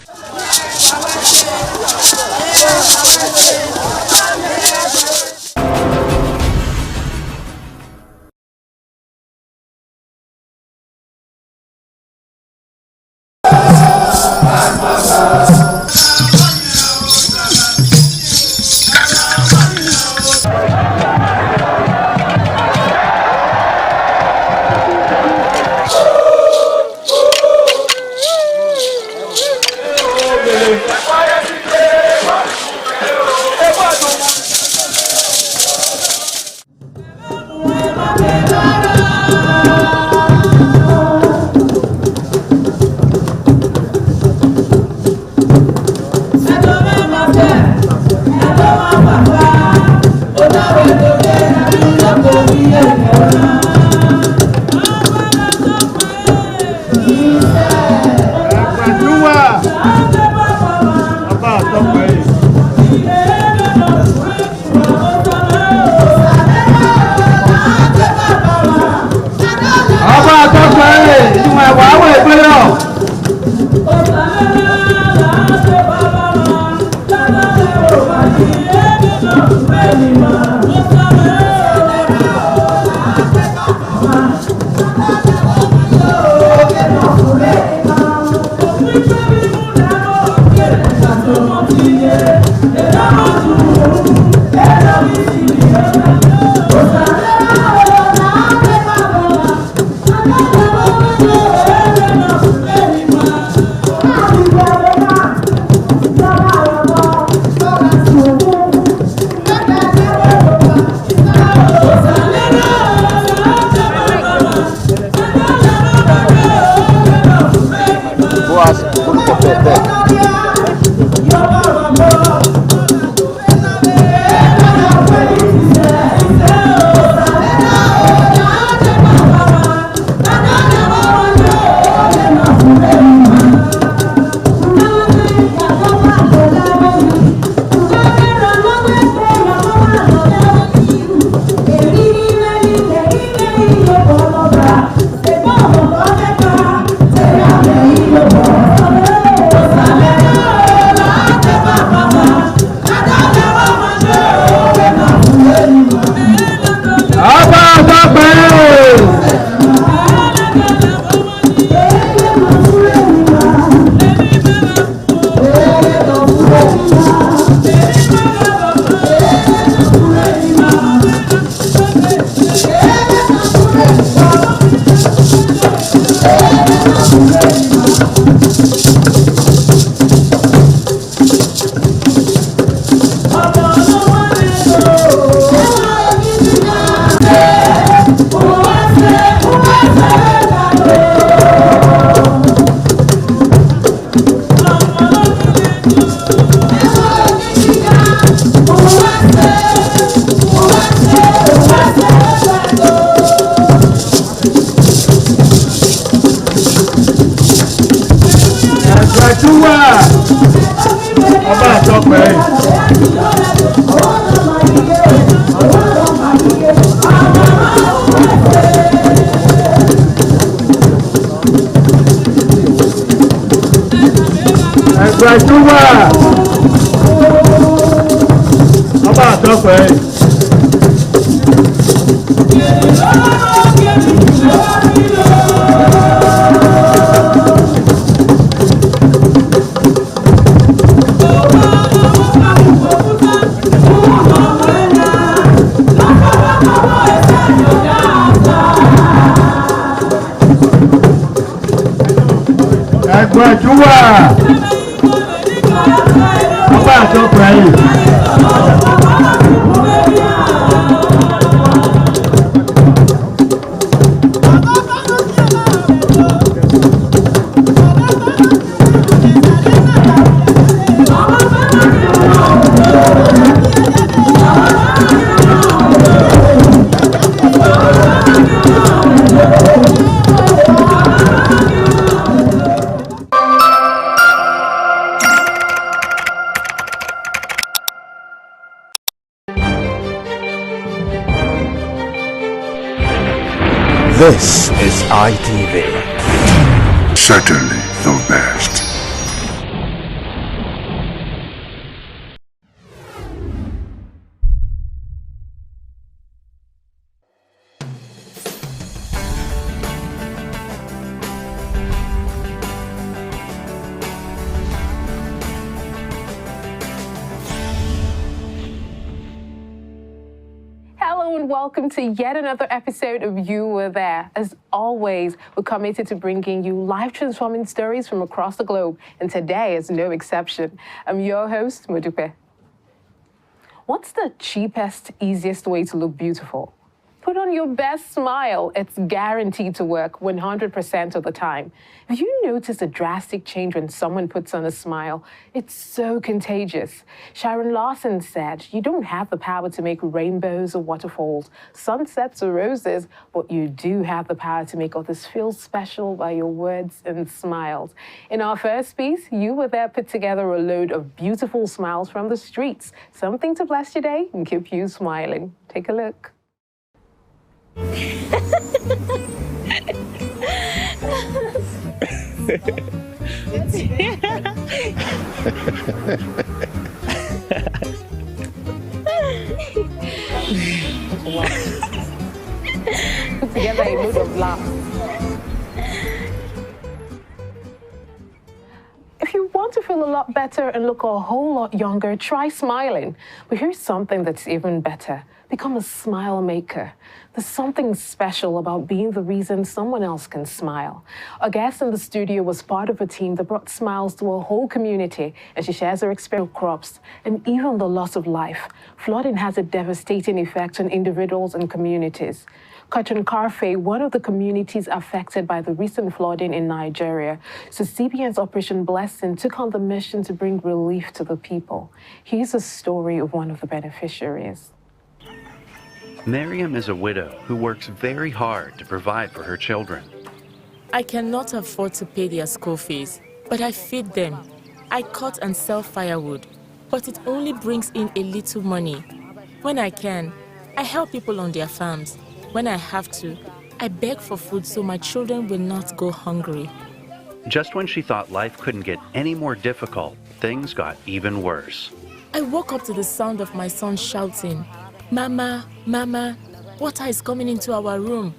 This is ITV. Certainly the best. Welcome to yet another episode of You Were There. As always, we're committed to bringing you life-transforming stories from across the globe, and today is no exception. I'm your host, Modupe. What's the cheapest, easiest way to look beautiful? Put on your best smile. It's guaranteed to work 100% of the time. Have you noticed a drastic change when someone puts on a smile? It's so contagious. Sharon Larson said, "You don't have the power to make rainbows or waterfalls, sunsets or roses, but you do have the power to make others feel special by your words and smiles." In our first piece, You Were There put together a load of beautiful smiles from the streets. Something to bless your day and keep you smiling. Take a look. Put together a load of laughs. If you want to feel a lot better and look a whole lot younger, try smiling. But here's something that's even better. Become a smile maker. There's something special about being the reason someone else can smile. Our guest in the studio was part of a team that brought smiles to a whole community, and she shares her experience with crops and even the loss of life. Flooding has a devastating effect on individuals and communities. Cotton Carfe, one of the communities affected by the recent flooding in Nigeria, so CBN's Operation Blessing took on the mission to bring relief to the people. Here's a story of one of the beneficiaries. Miriam is a widow who works very hard to provide for her children. I cannot afford to pay their school fees, but I feed them. I cut and sell firewood, but it only brings in a little money. When I can, I help people on their farms. When I have to, I beg for food so my children will not go hungry. Just when she thought life couldn't get any more difficult, things got even worse. I woke up to the sound of my son shouting, "Mama, Mama, water is coming into our room."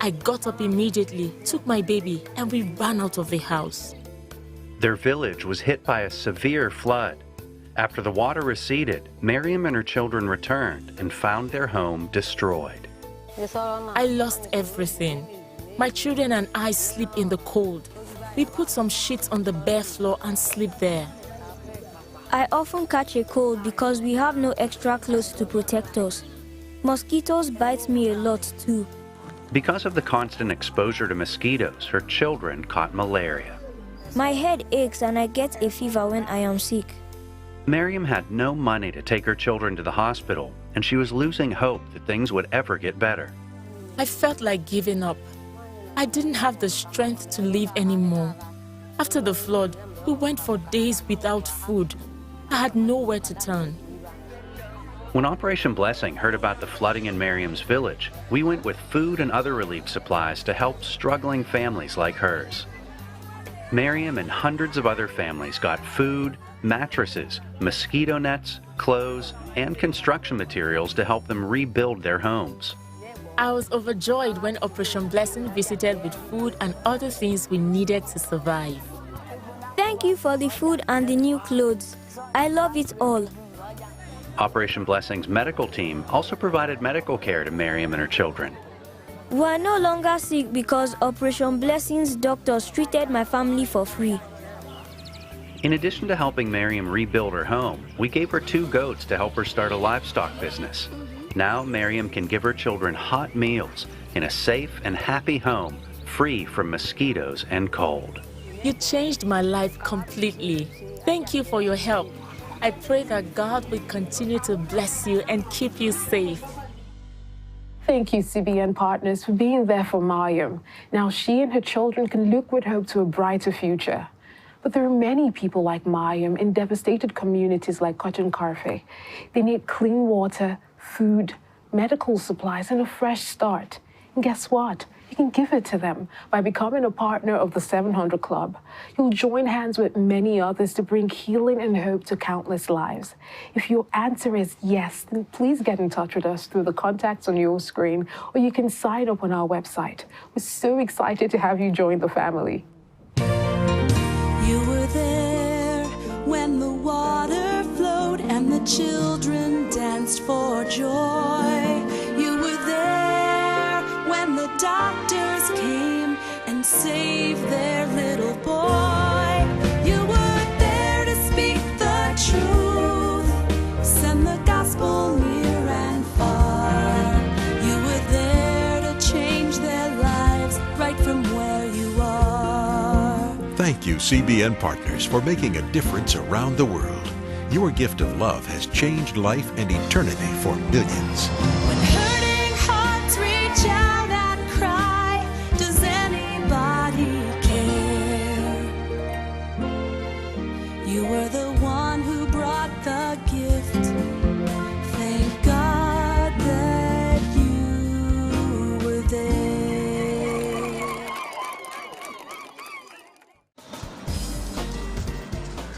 I got up immediately, took my baby, and we ran out of the house. Their village was hit by a severe flood. After the water receded, Miriam and her children returned and found their home destroyed. I lost everything. My children and I sleep in the cold. We put some sheets on the bare floor and sleep there. I often catch a cold because we have no extra clothes to protect us. Mosquitoes bite me a lot too. Because of the constant exposure to mosquitoes, her children caught malaria. My head aches and I get a fever when I am sick. Miriam had no money to take her children to the hospital, and she was losing hope that things would ever get better. I felt like giving up. I didn't have the strength to live anymore. After the flood, we went for days without food. I had nowhere to turn. When Operation Blessing heard about the flooding in Miriam's village, we went with food and other relief supplies to help struggling families like hers. Miriam and hundreds of other families got food, mattresses, mosquito nets, clothes, and construction materials to help them rebuild their homes. I was overjoyed when Operation Blessing visited with food and other things we needed to survive. Thank you for the food and the new clothes. I love it all. Operation Blessing's medical team also provided medical care to Miriam and her children. We are no longer sick because Operation Blessing's doctors treated my family for free. In addition to helping Miriam rebuild her home, we gave her 2 goats to help her start a livestock business. Now Miriam can give her children hot meals in a safe and happy home, free from mosquitoes and cold. You changed my life completely. Thank you for your help. I pray that God will continue to bless you and keep you safe. Thank you, CBN Partners, for being there for Mariam. Now she and her children can look with hope to a brighter future. But there are many people like Mariam in devastated communities like Cotton Carfe. They need clean water, food, medical supplies, and a fresh start. And guess what? You can give it to them by becoming a partner of the 700 Club. You'll join hands with many others to bring healing and hope to countless lives. If your answer is yes, then please get in touch with us through the contacts on your screen, or you can sign up on our website. We're so excited to have you join the family. You were there when the water flowed and the children danced for joy. You were there when the doctors came and saved their little boy. You were there to speak the truth, send the gospel near and far. You were there to change their lives right from where you are. Thank you, CBN Partners, for making a difference around the world. Your gift of love has changed life and eternity for millions. When hurting hearts reach out and cry, does anybody care? You were the one who brought the gift. Thank God that you were there.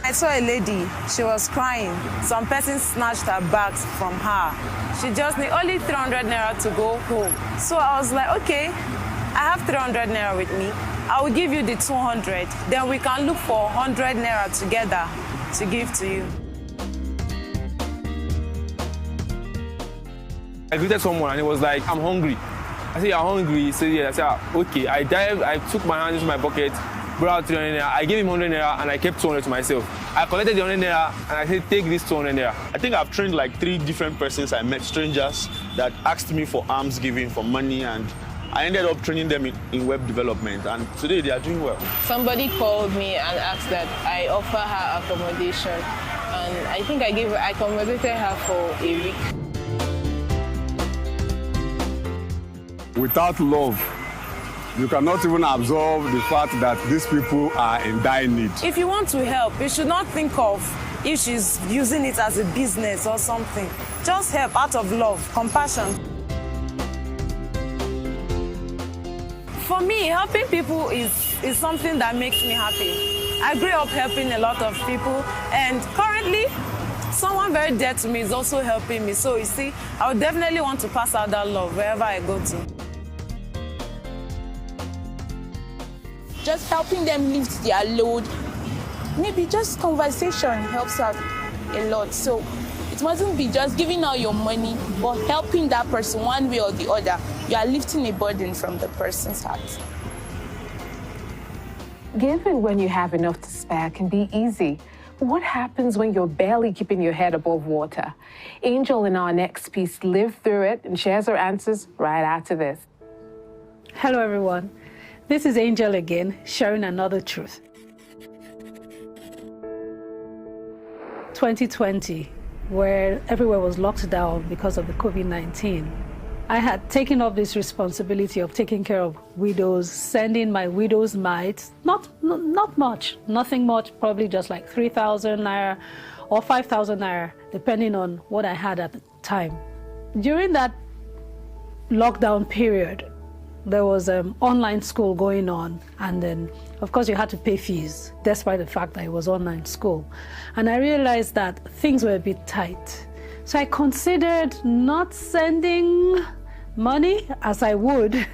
I saw a lady, she was crying. Some person snatched her bags from her. She just need only 300 naira to go home. So I was like, okay, I have 300 naira with me. I will give you the 200. Then we can look for 100 naira together to give to you. I greeted someone and he was like, I'm hungry. I said, you're hungry? He said, yeah. I said, okay. I dived, I took my hand into my pocket, brought out 300 naira. I gave him 100 naira and I kept 200 to myself. I collected the 100 naira and I said, take this 200 naira. I think I've trained like 3 different persons. I met strangers that asked me for alms giving, for money, and I ended up training them in web development, and today they are doing well. Somebody called me and asked that I offer her accommodation, and I think I accommodated her for a week. Without love, you cannot even absorb the fact that these people are in dire need. If you want to help, you should not think of if she's using it as a business or something. Just help out of love, compassion. For me, helping people is something that makes me happy. I grew up helping a lot of people, and currently, someone very dear to me is also helping me. So you see, I would definitely want to pass out that love wherever I go to. Just helping them lift their load. Maybe just conversation helps out a lot. So it mustn't be just giving out your money, but helping that person one way or the other. You are lifting a burden from the person's heart. Giving when you have enough to spare can be easy. What happens when you're barely keeping your head above water? Angel in our next piece lived through it and shares her answers right after this. Hello, everyone. This is Angel again, sharing another truth. 2020, where everywhere was locked down because of the COVID-19, I had taken up this responsibility of taking care of widows, sending my widow's mite, not much, nothing much, probably just like 3,000 naira or 5,000 naira, depending on what I had at the time. During that lockdown period, there was online school going on, and then of course you had to pay fees despite the fact that it was online school. And I realized that things were a bit tight. So I considered not sending money as I would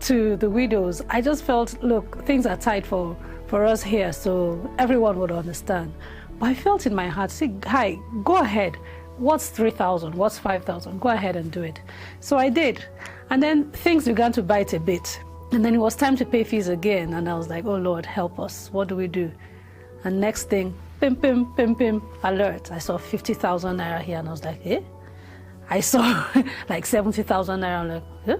to the widows. I just felt, look, things are tight for us here, so everyone would understand. But I felt in my heart, say, hi, go ahead. What's 3,000? What's 5,000? Go ahead and do it. So I did. And then things began to bite a bit. And then it was time to pay fees again. And I was like, oh Lord, help us. What do we do? And next thing, pim, pim, pim, pim, alert. I saw 50,000 naira here, and I was like, eh? I saw like 70,000 naira, I'm like, eh?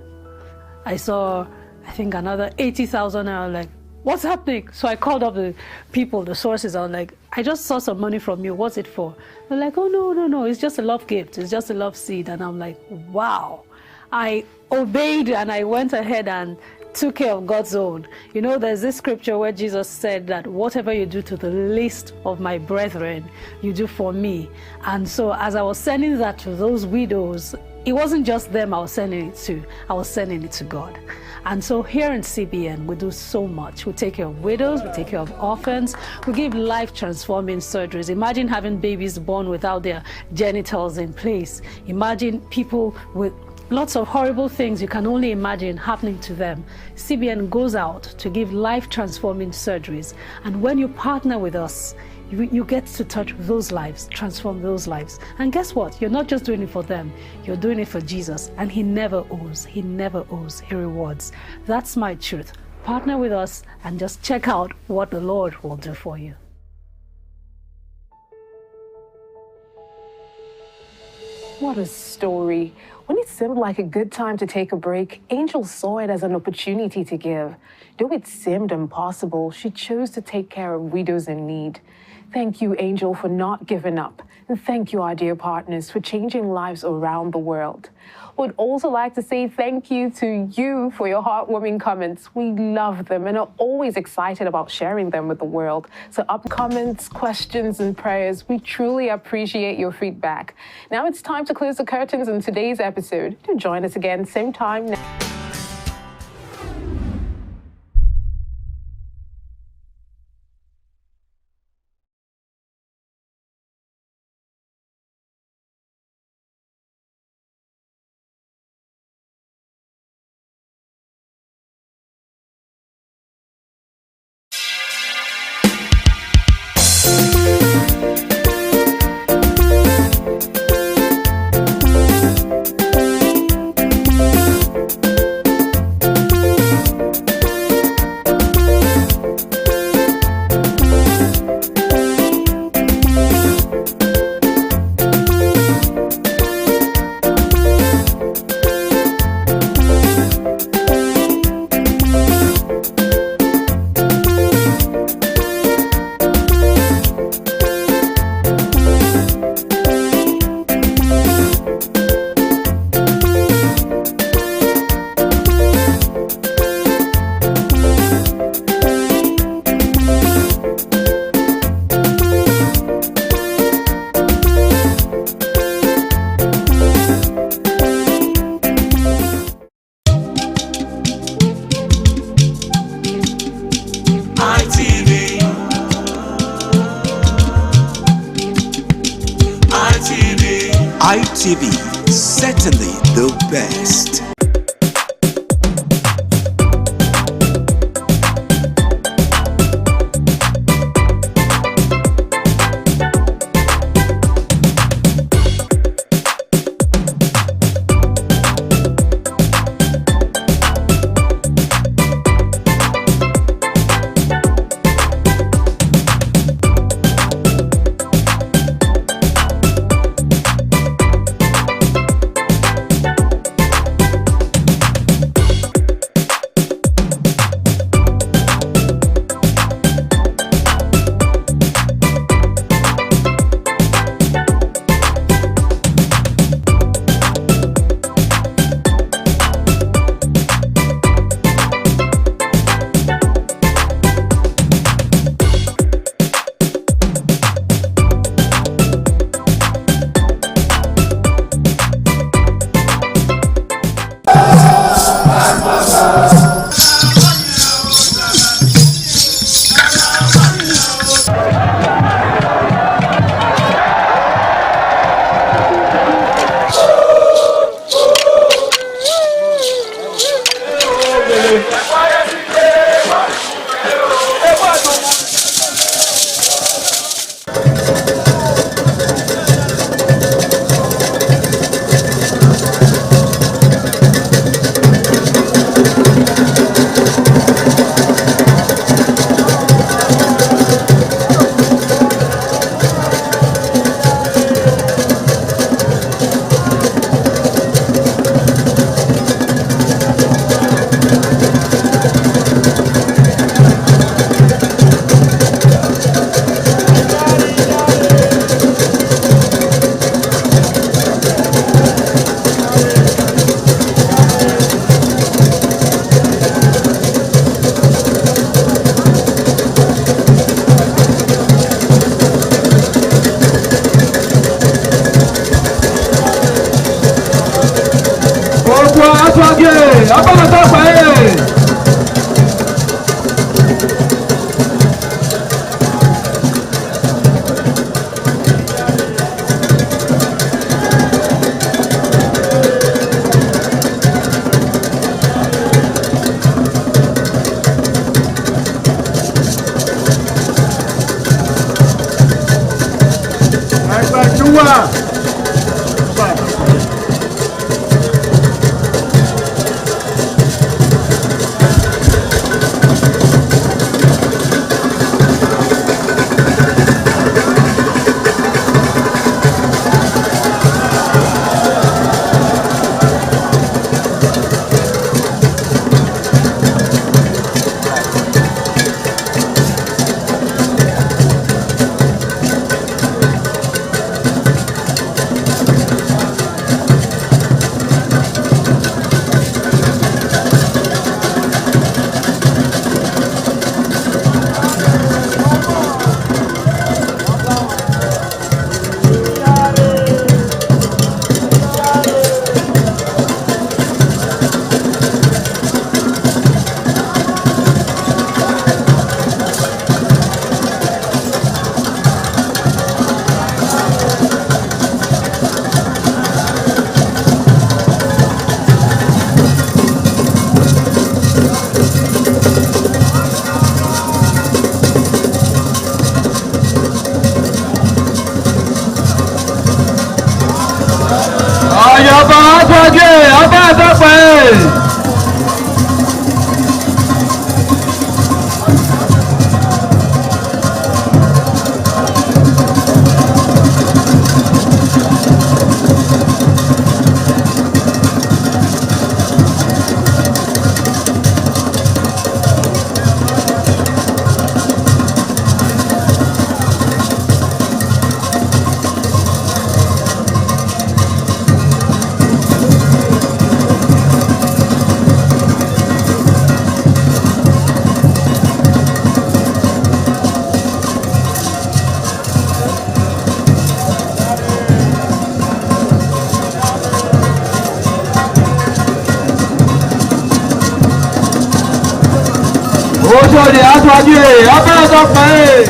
I saw, I think, another 80,000 naira, like, what's happening? So I called up the people, the sources. I was like, I just saw some money from you. What's it for? They're like, oh, no. It's just a love gift. It's just a love seed. And I'm like, wow. I obeyed, and I went ahead and took care of God's own. You know, there's this scripture where Jesus said that whatever you do to the least of my brethren, you do for me. And so as I was sending that to those widows, it wasn't just them I was sending it to. I was sending it to God. And so here in CBN, we do so much. We take care of widows, we take care of orphans, we give life-transforming surgeries. Imagine having babies born without their genitals in place. Imagine people with lots of horrible things you can only imagine happening to them. CBN goes out to give life-transforming surgeries. And when you partner with us, you get to touch those lives, transform those lives. And guess what? You're not just doing it for them, you're doing it for Jesus. And he never owes, he rewards. That's my truth. Partner with us and just check out what the Lord will do for you. What a story. When it seemed like a good time to take a break, Angel saw it as an opportunity to give. Though it seemed impossible, she chose to take care of widows in need. Thank you, Angel, for not giving up. And thank you, our dear partners, for changing lives around the world. Would also like to say thank you to you for your heartwarming comments. We love them and are always excited about sharing them with the world. So up comments, questions, and prayers, we truly appreciate your feedback. Now it's time to close the curtains on today's episode. Do join us again, same time next. ITV, certainly the best. Ojúde aṣáájú ẹ̀ abẹ́rẹ́ tó pẹ́ ẹ̀.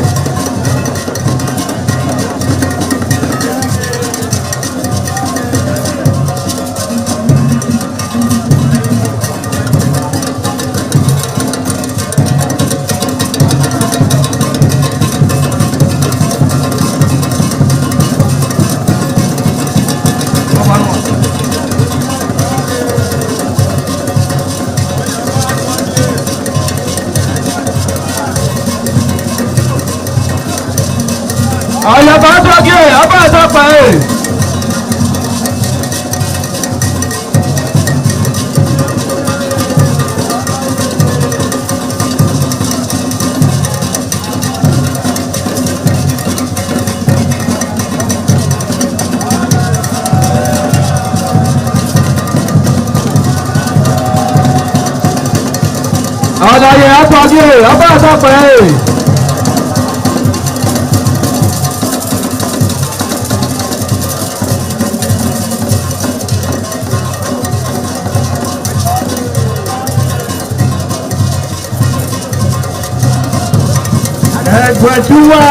Àyàbá sọ́kì ẹ̀ abá àtàpà ẹ̀. Àdàyè àtọ́jú ẹ̀ abá àtàpà ẹ̀. Ẹgbẹ̀túwà.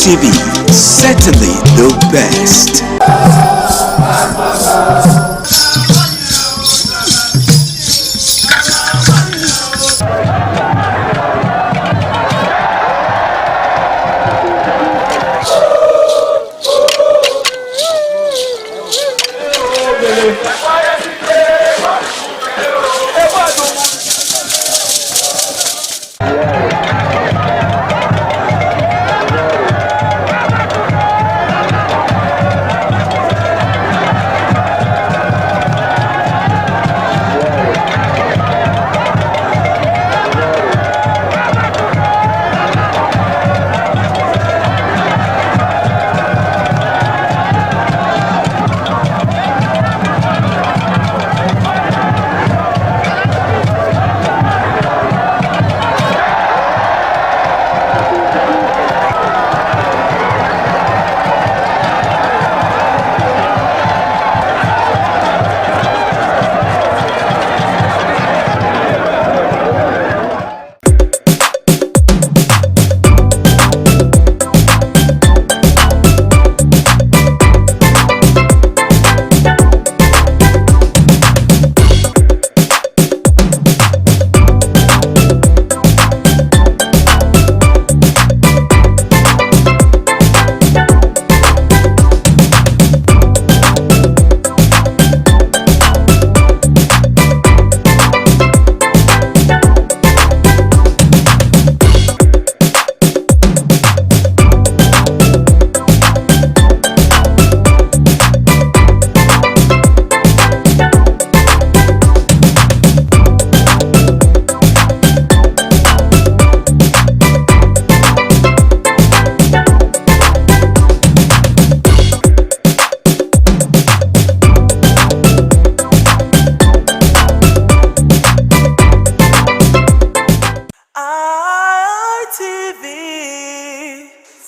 TV, certainly the best.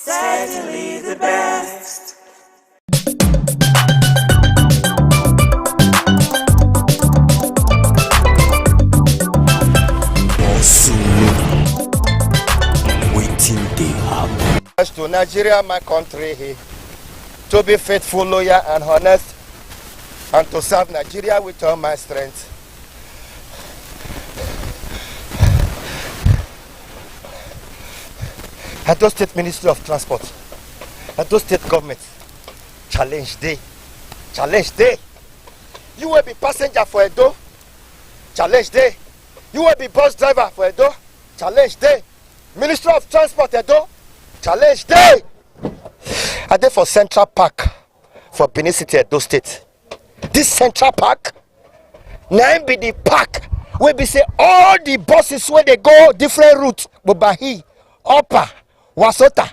Certainly the best. To Nigeria, my country, to be faithful, loyal, and honest, and to serve Nigeria with all my strength. Edo State Ministry of Transport, Edo State Government, challenge day. You will be passenger for Edo, challenge day. You will be bus driver for Edo, challenge day. Ministry of Transport Edo, challenge day. I did for Central Park for Benin City, Edo State. This Central Park, now be the park where we say all the buses where they go different routes, Bobahi, Upper, Wasota,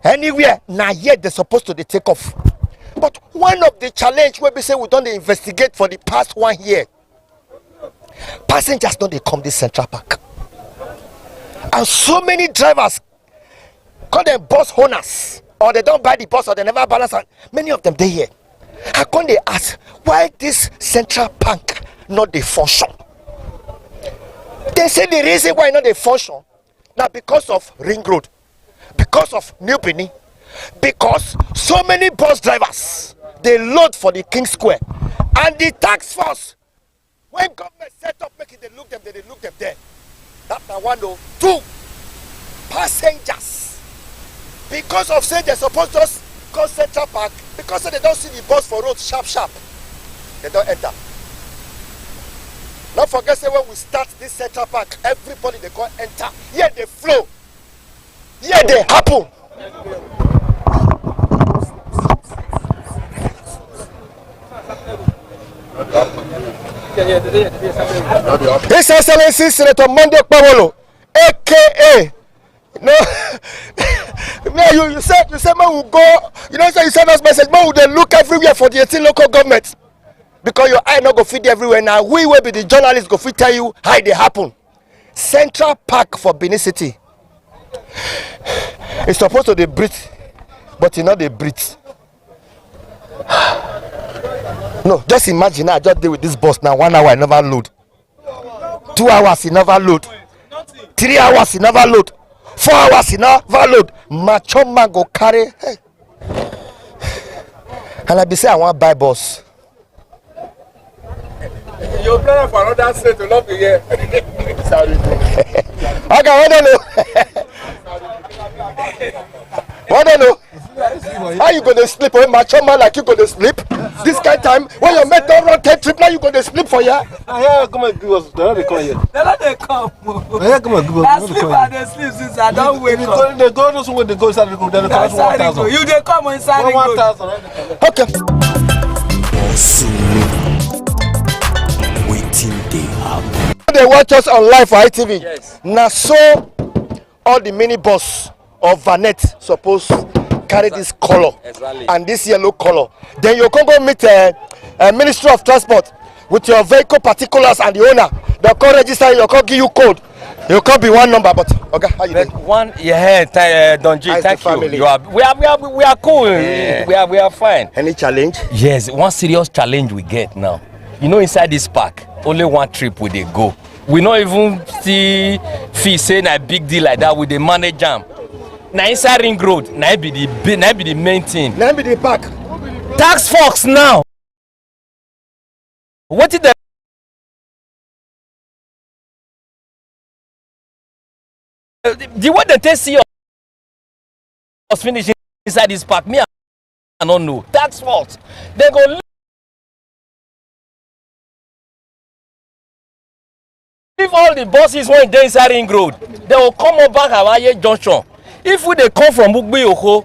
anywhere, now yet they're supposed to take off. But one of the challenge where we say we don't investigate for the past 1 year, passengers don't they come this Central Park. And so many drivers call them bus owners, or they don't buy the bus, or they never balance. Many of them they here. How come they ask why this Central Park not they function? They say the reason why not they function now because of Ring Road, because of New Benin, because so many bus drivers they load for the King Square, and the tax force when government set up making they look them there, they look them there. That's one. Two, passengers, because of saying they're supposed to go Central Park, because they don't see the bus for road sharp, they don't enter. Don't forget, say when we start this Central Park, everybody they go enter. Here they flow. Here they happen. His Excellency Senator Monday Pawolo, aka no, you said man will go. You know, so you send us message. Man will they look everywhere for the 18 local governments because your eye not go feed everywhere. Now we will be the journalists go fit tell you how they happen. Central Park for Benin City. It's supposed to they breathe, but you know they breathe. No, just imagine I just deal with this bus now. 1 hour I never load. 2 hours he never load. 3 hours he never load. 4 hours in overload. Macho man go carry. Hey. And I be say I want buy bus. You're planning for another state to love you here. Sorry. Okay, what do you know? What do you know? How you gonna sleep when macho man like you gonna sleep? This kind of time when your mate don't run 10 trip, now you gonna sleep for ya? I come and give us. They're not come here. They're not they come. I come and give us. I sleep and they sleep since I don't wake up. They go those when they go inside the room. Then they come 1,000. You they come inside the room. 1,000. Okay. Waiting they happen. They watch us on live for ITV. Yes. Now so all the minibus or vanette suppose carry this color and this yellow color. Then you can go meet a Ministry of Transport with your vehicle particulars and the owner. They'll come register, you'll come give you code. You can't be one number, but okay, how you doing? One, yeah, Don G, thank you. We are cool. Yeah. We are fine. Any challenge? Yes, one serious challenge we get now. You know, inside this park, only one trip we they go. We not even see fee saying a big deal like that with the manage jam. Now inside Ring Road, now be the main thing. Now be the park. Tax Fox now. What is the way they see us finishing inside this park? Me, I don't know. Tax Fox. They go leave all the buses when they inside Ring Road. They will come up back at Awaye Junction. If they come from Bugbe,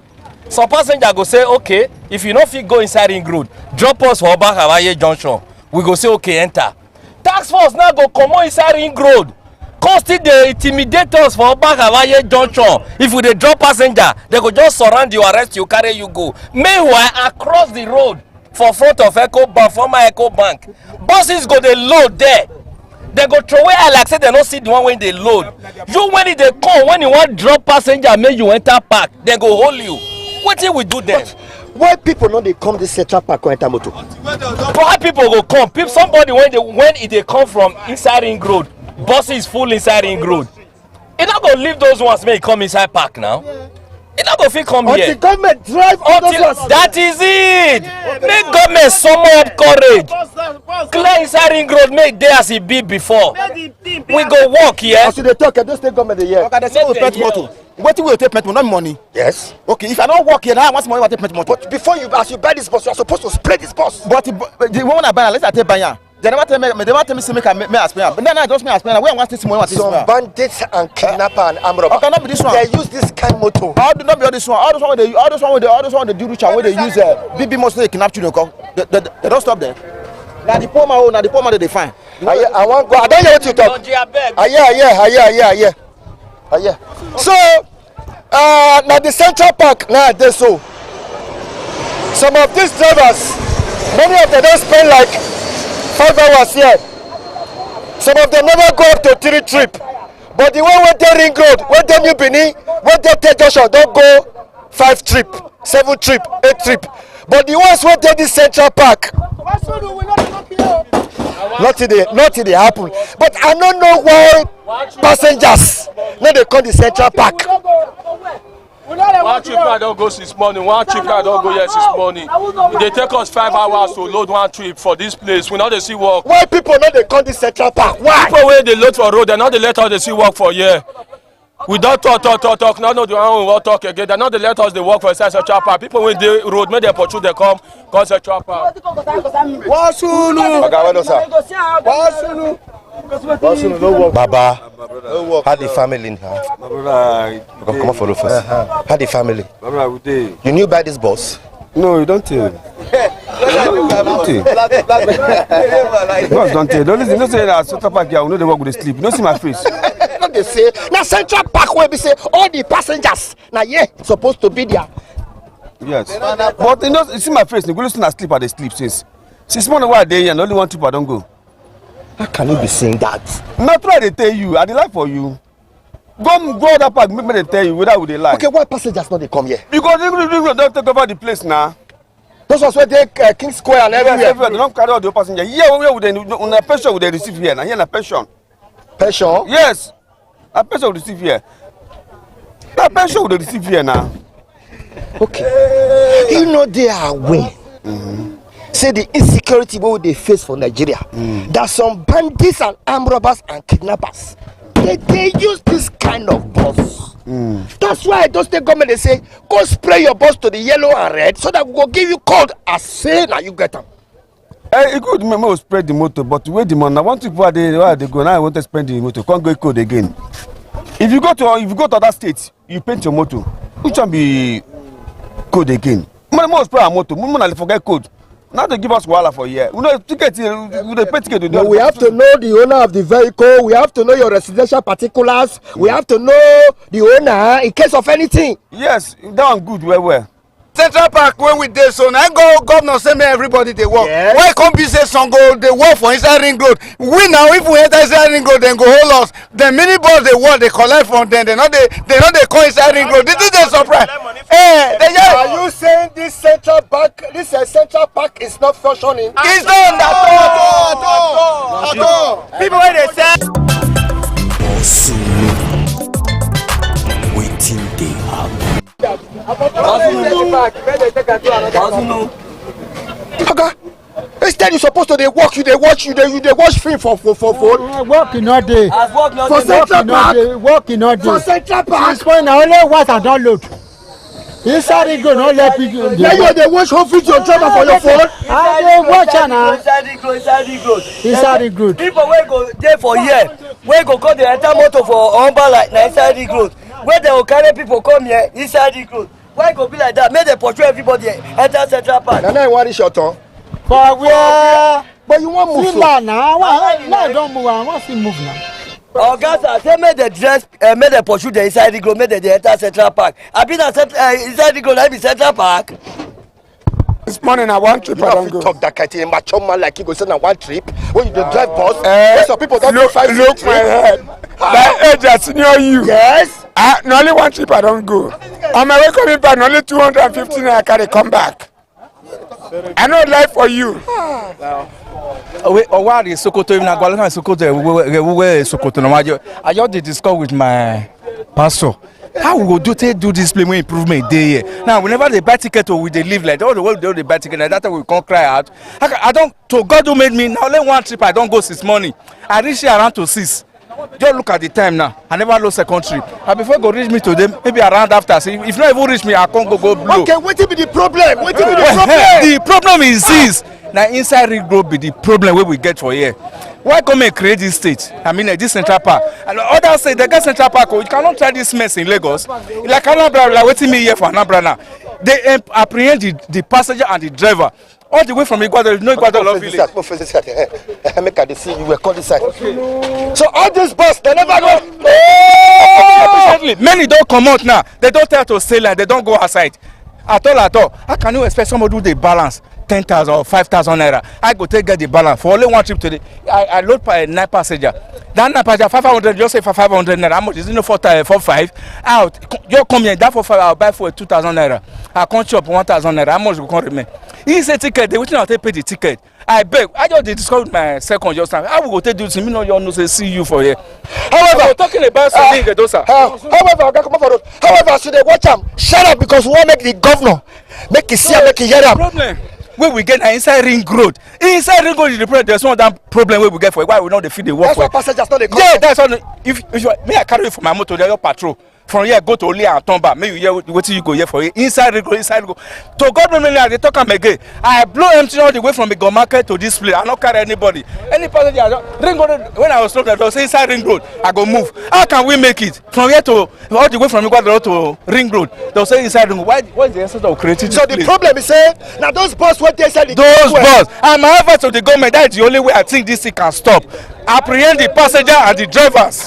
some passenger go say, okay, if you don't fit go inside Ring Road, drop us for back at Awaye Junction. We go say, okay, enter. Tax Force now go come on inside Ring Road. Constantly they intimidate us for back at Awaye Junction. If we dey drop passenger, they go just surround you, arrest you, carry you go. Meanwhile, across the road, for front of Eco Bank, former Eco Bank, buses go dey load there. They go throw away like say they don't see the one when they load. You when they come, when you want drop passenger, make you enter park, they go hold you. What do we do then? Why people know they come this Central Park or enter motor? Why people go come? Somebody when they come from inside Ring Road, bus is full inside Ring Road. It not gonna leave those ones make come inside park now. It not gonna fit come here. The government drive all those ones. That is it. Make government summon up courage. Clear inside Ring Road, make there as it be before. We go walk here. As they talk, don't state government here. Okay, they say we pay motor. What will take payment? Not money. Yes. Okay, if I don't work here, now I want money. I take payment. But before you, as you buy this bus, you are supposed to spray this bus. But the one I buy, let's say I take buy. They never tell me. They never tell me to make a spray. But then I just make a spray. Where I want this money? Some bandits and kidnapper and armed robber. Okay, not be this one. They use this kind motor. How do not be all this one? All those one they do rich and where they use BB most they kidnap you. They don't stop there. Now the poor man, they find. I want go. I don't hear what you talk. I hear. So, now the Central Park now they so. Some of these drivers, many of them don't spend like 5 hours here. Some of them never go up to 3 trip. But the one went there Ring Road, went there New Benin, went there Junction, don't go 5 trip, 7 trip, 8 trip. But the ones went there this Central Park. Nothing they happen. But I don't know why passengers now they come the Central Park. One trip I don't go since morning. One trip I don't go yet since morning. They take us 5 hours to load one trip for this place. We know they see work. Why people know they come this Central Park? Why? People where they load for road, they know they let us they see work for here. We don't talk. Now no, the one we won't talk again. They know they let us they work for Central Park. People when they road, make they pursue they come Central Park. Baba, how the family now? Come on, follow first. How the family? You knew by this bus? No, you don't tell. Boss don't tell. Don't listen. Don't say that Central Park here. We know they work with the sleep. You don't see my face. They say now Central Park where we say all the passengers now supposed to be there. Yes. But you know, you see my face. You go listen to sleep at the sleep since morning while they here and only one trip I don't go. How can you be saying that? Not try to tell you. I dey lie for you. Go that park. Make me they tell you whether would they lie. Okay, why passengers not they come here? Because they don't take over the place now. Those ones where they King Square and everywhere. Yes, everywhere. They don't carry all the passenger. Yeah, where would they? On a pension would they receive here? Now here na pension. Pension? Yes, a pension would receive here. na pension we dey receive here now. Okay. You know they are aware. Say the insecurity wey they face for Nigeria. That some bandits and armed robbers and kidnappers they use this kind of bus. That's why those state government they say go spray your bus to the yellow and red so that we go give you code as say now you get them. It good me spread the motor, but wait the money. Now one people where they go now I want to spend the motor. Can't go code again. If you go to other states, you paint your motor. Which one be code again? More spray our motor. More forget code. Now they give us wahala for a year. We know ticket. We pay ticket. No, we have to know the owner of the vehicle. We have to know your residential particulars. We have to know the owner in case of anything. Yes, that one good. Well. Central Park when we dey so na go governor say make everybody dey work. Yes. Why come be say some go dey work for inside ring road? We now if we enter inside ring road dem go hold us. The mini bus dey work dey collect from dem. They no dey come inside ring road. This is the surprise. Are you saying this Central Park is not functioning? It's not at all. People wey dey say. Waiting they happen. Instead you supposed to work, you watch film for phone. Working all day. For Central Park. Working all day. For Central Park. Since when I only what I download. Inside it go no let people. Now you dey watch home video driver for your phone. I dey watch now. Inside the road. People wey go dey for here, wey go come dey enter motor for Omba like na inside the road. Where they will carry people come here inside the road. Why go be like that? Make them portray everybody enter Central Park. Now I want short on. For where? But you want move so. Now I don't move. I want to move now. Augusta say make the dress, make the pursue the inside the road, make the enter Central Park. I been inside the road, I be Central Park. This morning I one trip. You don't go. Talk that kind of macho man like you go send on one trip. When you dey drive bus, some people don't go 5 minutes. Look my head. My age is senior you. Yes. No only one trip I don't go. On my way coming back, only 250 naira I carry come back. I know life for you. Owari Sokoto even Agwalana Sokoto we Sokoto no majo. I just dey discuss with my pastor. How we go do this play when improvement dey here. Now whenever they buy ticket or we dey live like all the world they buy ticket like that time we can't cry out. I don't to God who made me now only one trip I don't go since morning. I reach here around to 6. Just look at the time now. I never lost second trip. And before go reach me to them, maybe around after. So if not even reach me, I can't go blow. Okay, what will be the problem? What will be the problem? The problem is this. Now inside ring road be the problem where we get for here. Why come and create this state? I mean this Central Park. And others say they get Central Park. You cannot try this mess in Lagos. Like Anambra, like waiting me here for Anambra now. They apprehend the passenger and the driver. All the way from Iguado, no Iguado love village. Make I see you were called this side. So all these bus, they never go. Many don't come out now. They don't tell to stay like they don't go outside. At all. How can you expect somebody do the balance 10,000 or 5,000 naira? I go take get the balance for only one trip today. I load by 9 passenger. That 9 passenger 500. Just say for 500 naira. How much is it? No 4,500 out. You come here. That for 5. I'll buy for 2,000 naira. I can't chop 1,000 naira. How much you can remain? He say ticket. They waiting until pay the ticket. I beg. I just discuss my second just now. I will go take this. Me know you know say see you for here. However, talking about something however, should they watch him? Shut up because we want make the governor make it see and make it hear him. Problem. Where we get inside ring road. Inside ring road is the problem. There's one that problem where we get for it. Why we know the feed the work. That's why passengers not they come. Yeah, that's on. If me I carry it for my motor, they patrol. From here go to Oli and turn back. Maybe you hear what you go here for it. Inside ring road, inside go. To God me they talk am again. I blow empty all the way from the go market to this place. I not carry anybody. Any passenger ring road when I was stopped there, say inside ring road, I go move. How can we make it from here to all the way from Iguado to ring road? They'll say inside ring road. Why is the essence of creating so the problem is say now those bus what they said those bus and my advice to the government, that is the only way I think this thing can stop. Apprehend the passenger and the drivers.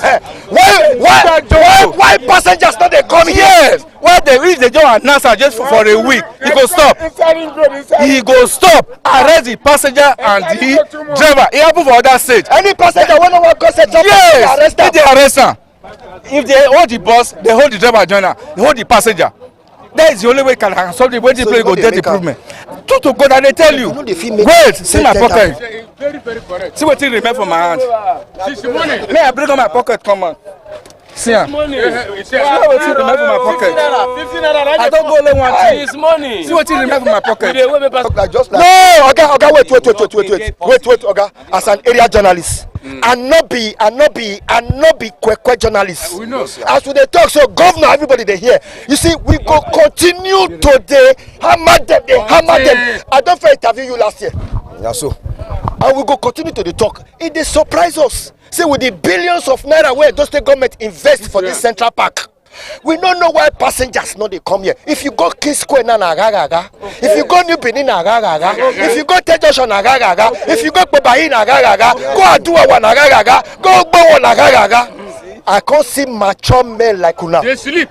Why passengers not they come here? Yes. Why they reach the job and NASA just for a week? He go stop. He go stop. Arrest the passenger and the driver. It happen for other states. Any passenger when no one goes set up, yes. If they arrest them, if they hold the bus, they hold the driver joiner. They hold the passenger. That is the only way can solve the way the play go get improvement. True to God, I tell you. Wait, see my pocket. See what thing remain for my hand. May I bring on my pocket, come on. See ya. money. See what you remember my pocket. 15 naira. I don't go only one thing. It's money. See what you remember my pocket. No, Oga, wait, Oga. As an area journalist, and not be kwekwe journalist. We know. As we dey talk, so governor, everybody they hear. You see, we go continue today. Hammer them. I don't fair interview you last year. Yeah, so. And we go continue to the talk. It dey surprise us. Say with the billions of naira where the state government invest for this central park. We don't know why passengers no they come here. If you go King Square na gaga, if you go New Benin na gaga, if you go Tejoshon na gaga, if you go Pebahi na gaga, go Aduawa na gaga, go Gbowo na gaga. I can't see mature men like una. They sleep.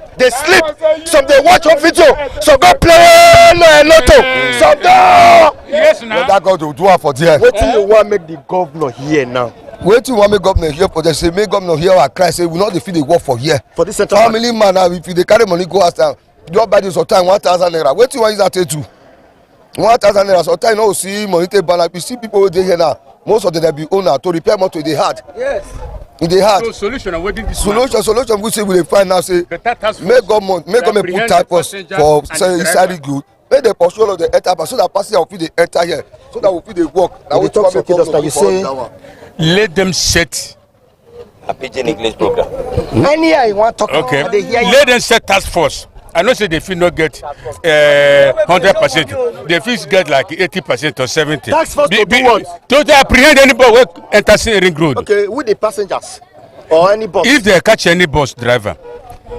Some they watch on video. Some go play lotto. Some don't. Yes, now. What that God will do for there? What do you want make the governor here now? Wait till one make governor here for them. Say make governor here or cry. Say we not defeat the work for here. For this central family man now, if they carry money go outside, just buy this sometime 1,000 naira. Wait till one use that too. 1,000 naira. Sometimes you know see money take balance. You see people who dey here now. Most of them they be owner to repair motor they hard. Yes. In the heart. So solution and wedding this solution we say we dey find now say make government put typos for inside good. Make the pursue all of the enter so that passenger will fit dey enter here so that we fit dey work. Now we talk so you say let them set a pidgin English program. Anyhow you want talk okay. Let them set task force. I know say they fit not get 100%. They fit get like 80% or 70%. Task force to do what? To apprehend anybody who enters ring road. Okay, with the passengers or any bus. If they catch any bus driver,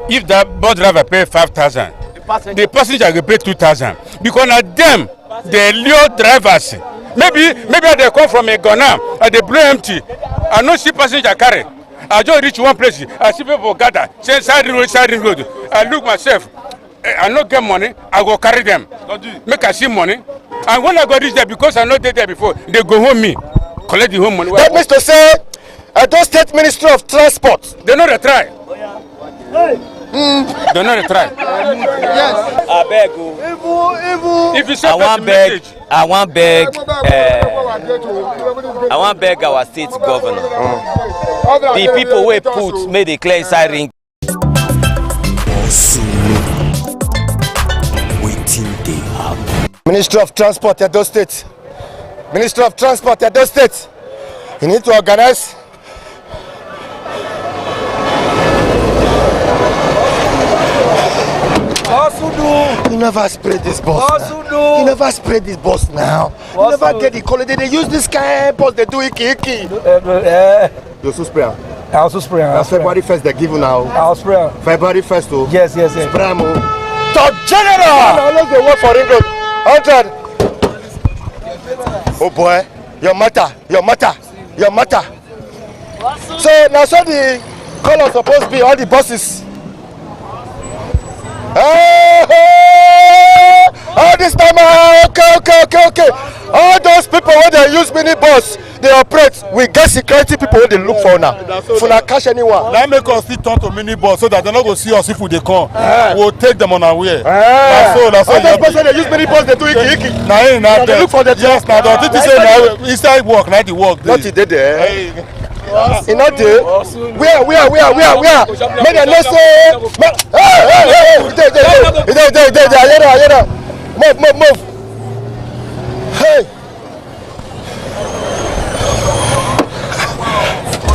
if that bus driver pay 5,000, the passenger will pay 2,000 because na them they lure drivers. Maybe they come from a Ghana and they blow empty. I no see passenger carry. I just reach one place. I see people gather. Say side road. I look myself. I no get money. I go carry them. Make I see money. And when I go reach there, because I not there before, they go home me, collect the home money. That means to say, those state Ministry of Transport. They know they try. They know they try. Yes. I beg you. If you I want beg our state governor. The people we put may declare inside ring. Ministry of Transport, Edo State. Ministry of Transport, Edo State. You need to organize. You never spread this bus. You never spread this bus now. You never get the quality. They use this kind of bus. They do iki. You also spray. I also spray. That's February 1st they give you now. I'll spray. February 1st too. Yes. Spray mo. Top General. Unless they work for Ring Road. 100. Oh boy, your matter. So now so the color supposed to be all the buses. All this time, okay. All those people when they use mini bus, they operate. We get security people when they look for now. For not catch anyone. Now make us still turn to mini bus so that they not go see us if they come. We'll take them on our way. That's all. All those people they use mini bus, they do iki. Now they look for the yes. Now the thing say now inside work, now the work. Not it there. You know the where? May they not say. Hey. Move. Hey.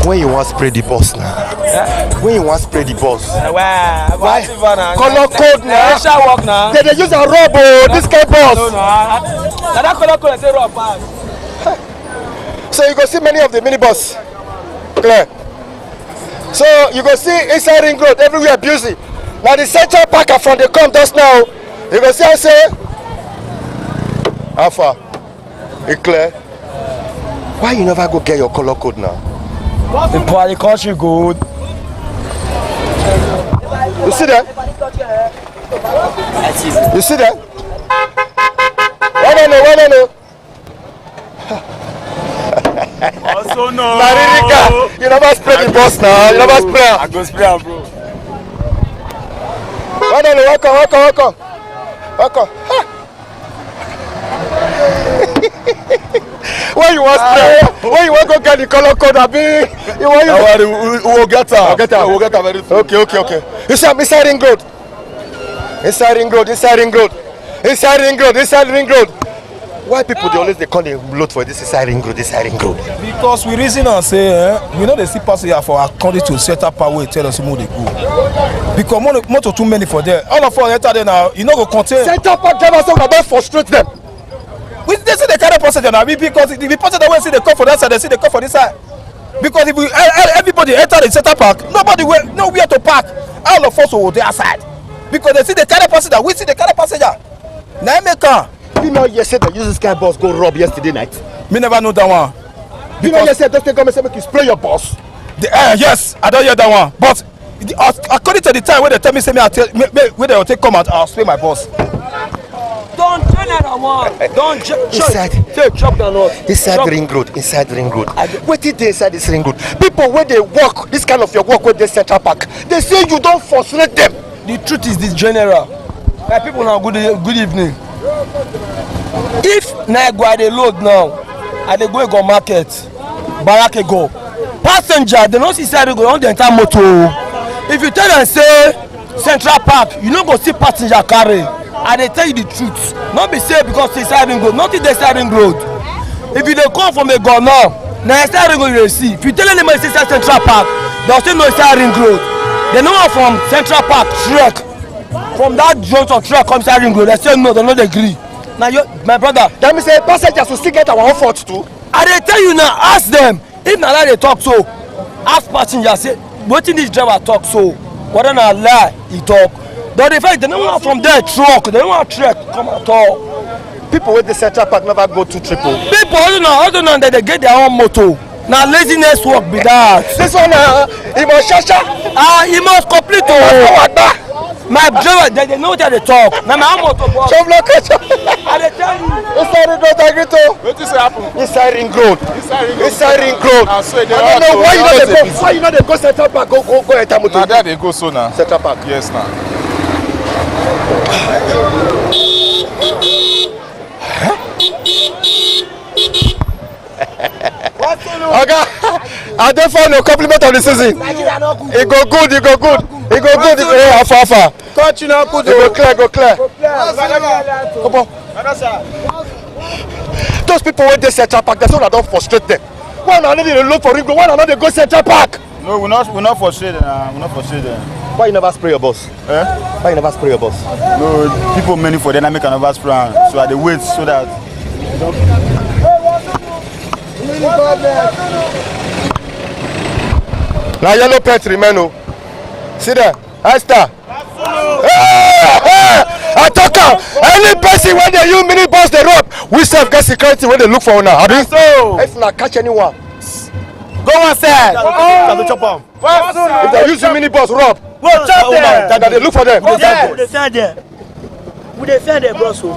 When you want to spray the bus now? When you want to spray the bus? Why? Color code now. They use a rubber. This kind of bus. That color code say rubber. So you go see many of the minibus. Clear. So you go see inside Ring Road everywhere busy. Now the Central Park from the come just now. You go see I say Alpha. It clear. Why you never go get your color code now? The country good. You see that? You see that? One no. Also no. Maririka, you never spray the bus now. You never spray. I go spray, bro. Welcome. Where you want spray? Where you want go get the color code? Abi, you want? We will get her. We'll get her very soon. Okay. You see, inside ring road. Inside ring road. Why people they call the load for this inside ring road? Because we reason and say, we know they see passenger for according to set up power tell us where they go. Because motor too many for there. All of us enter there now, you know go contain. Set up a driver so don't frustrate them. We they see the carry passenger now because if the passenger when see they come for that side, they see they come for this side. Because if we everybody enter the setup park, nobody will nowhere to park. All of us will there side. Because they see the carry passenger, we see the carry passenger. Now make car. You know you said that use sky bus go rob yesterday night. Me never know that one. You know you said just take come and say make you spray your boss. Yes, I don't hear that one. But according to the time when they tell me say when they will take come out, I'll spray my boss. Don't turn it on. Don't chop the note. Inside ring road. What did they inside this ring road? People when they walk this kind of your work with the Central Park, they say you don't frustrate them. The truth is this general. My people now good evening. If na go dey load now, I dey go market, Barake go. Passenger, they don't see side go on the entire motor. If you tell them say Central Park, you no go see passenger carry. I dey tell you the truth. Not be say because it's side road, not the side road. If you dey come from a gun now, na side road you dey see. If you tell them say Central Park, they still know side road. They know from Central Park trek. From that junction truck comes side road, they say no, they no dey agree. Now you, my brother, that means say passengers will still get our own fault too. I dey tell you now, ask them. If na lie they talk so, ask passengers say wetin this driver talk so. Whether na lie he talk. But the fact they don't want from there truck, they don't want trek come at all. People with the Central Park never go to triple. People other than that they get their own motor. Now laziness work be that. This one he must shasha. He must complete my driver, they know that they talk. Now my own motor work. I dey tell you. Inside ring road, Agrito. What is happening? Inside ring road. I don't know why you know they go Central Park, go enter motor. Now there they go so now. Central Park. Yes now. Okay, I don't find no compliment of the season. It go good. Alpha. Touch you now, put go clear. Come on. Those people when they Central Park, that's all I don't frustrate them. Why not they look for ring road? Why not they go Central Park? No, we're not frustrated. Why you never spray your boss? Why you never spray your boss? No, people many for dynamic and never spray, so I dey wait so that. Now yellow pet remain. See there, Esther. I talk any person when they use mini bus they rob, we self get security when they look for now. So if not catch anyone, go outside. If they use mini bus rob, that they look for them. We defend them, bro. So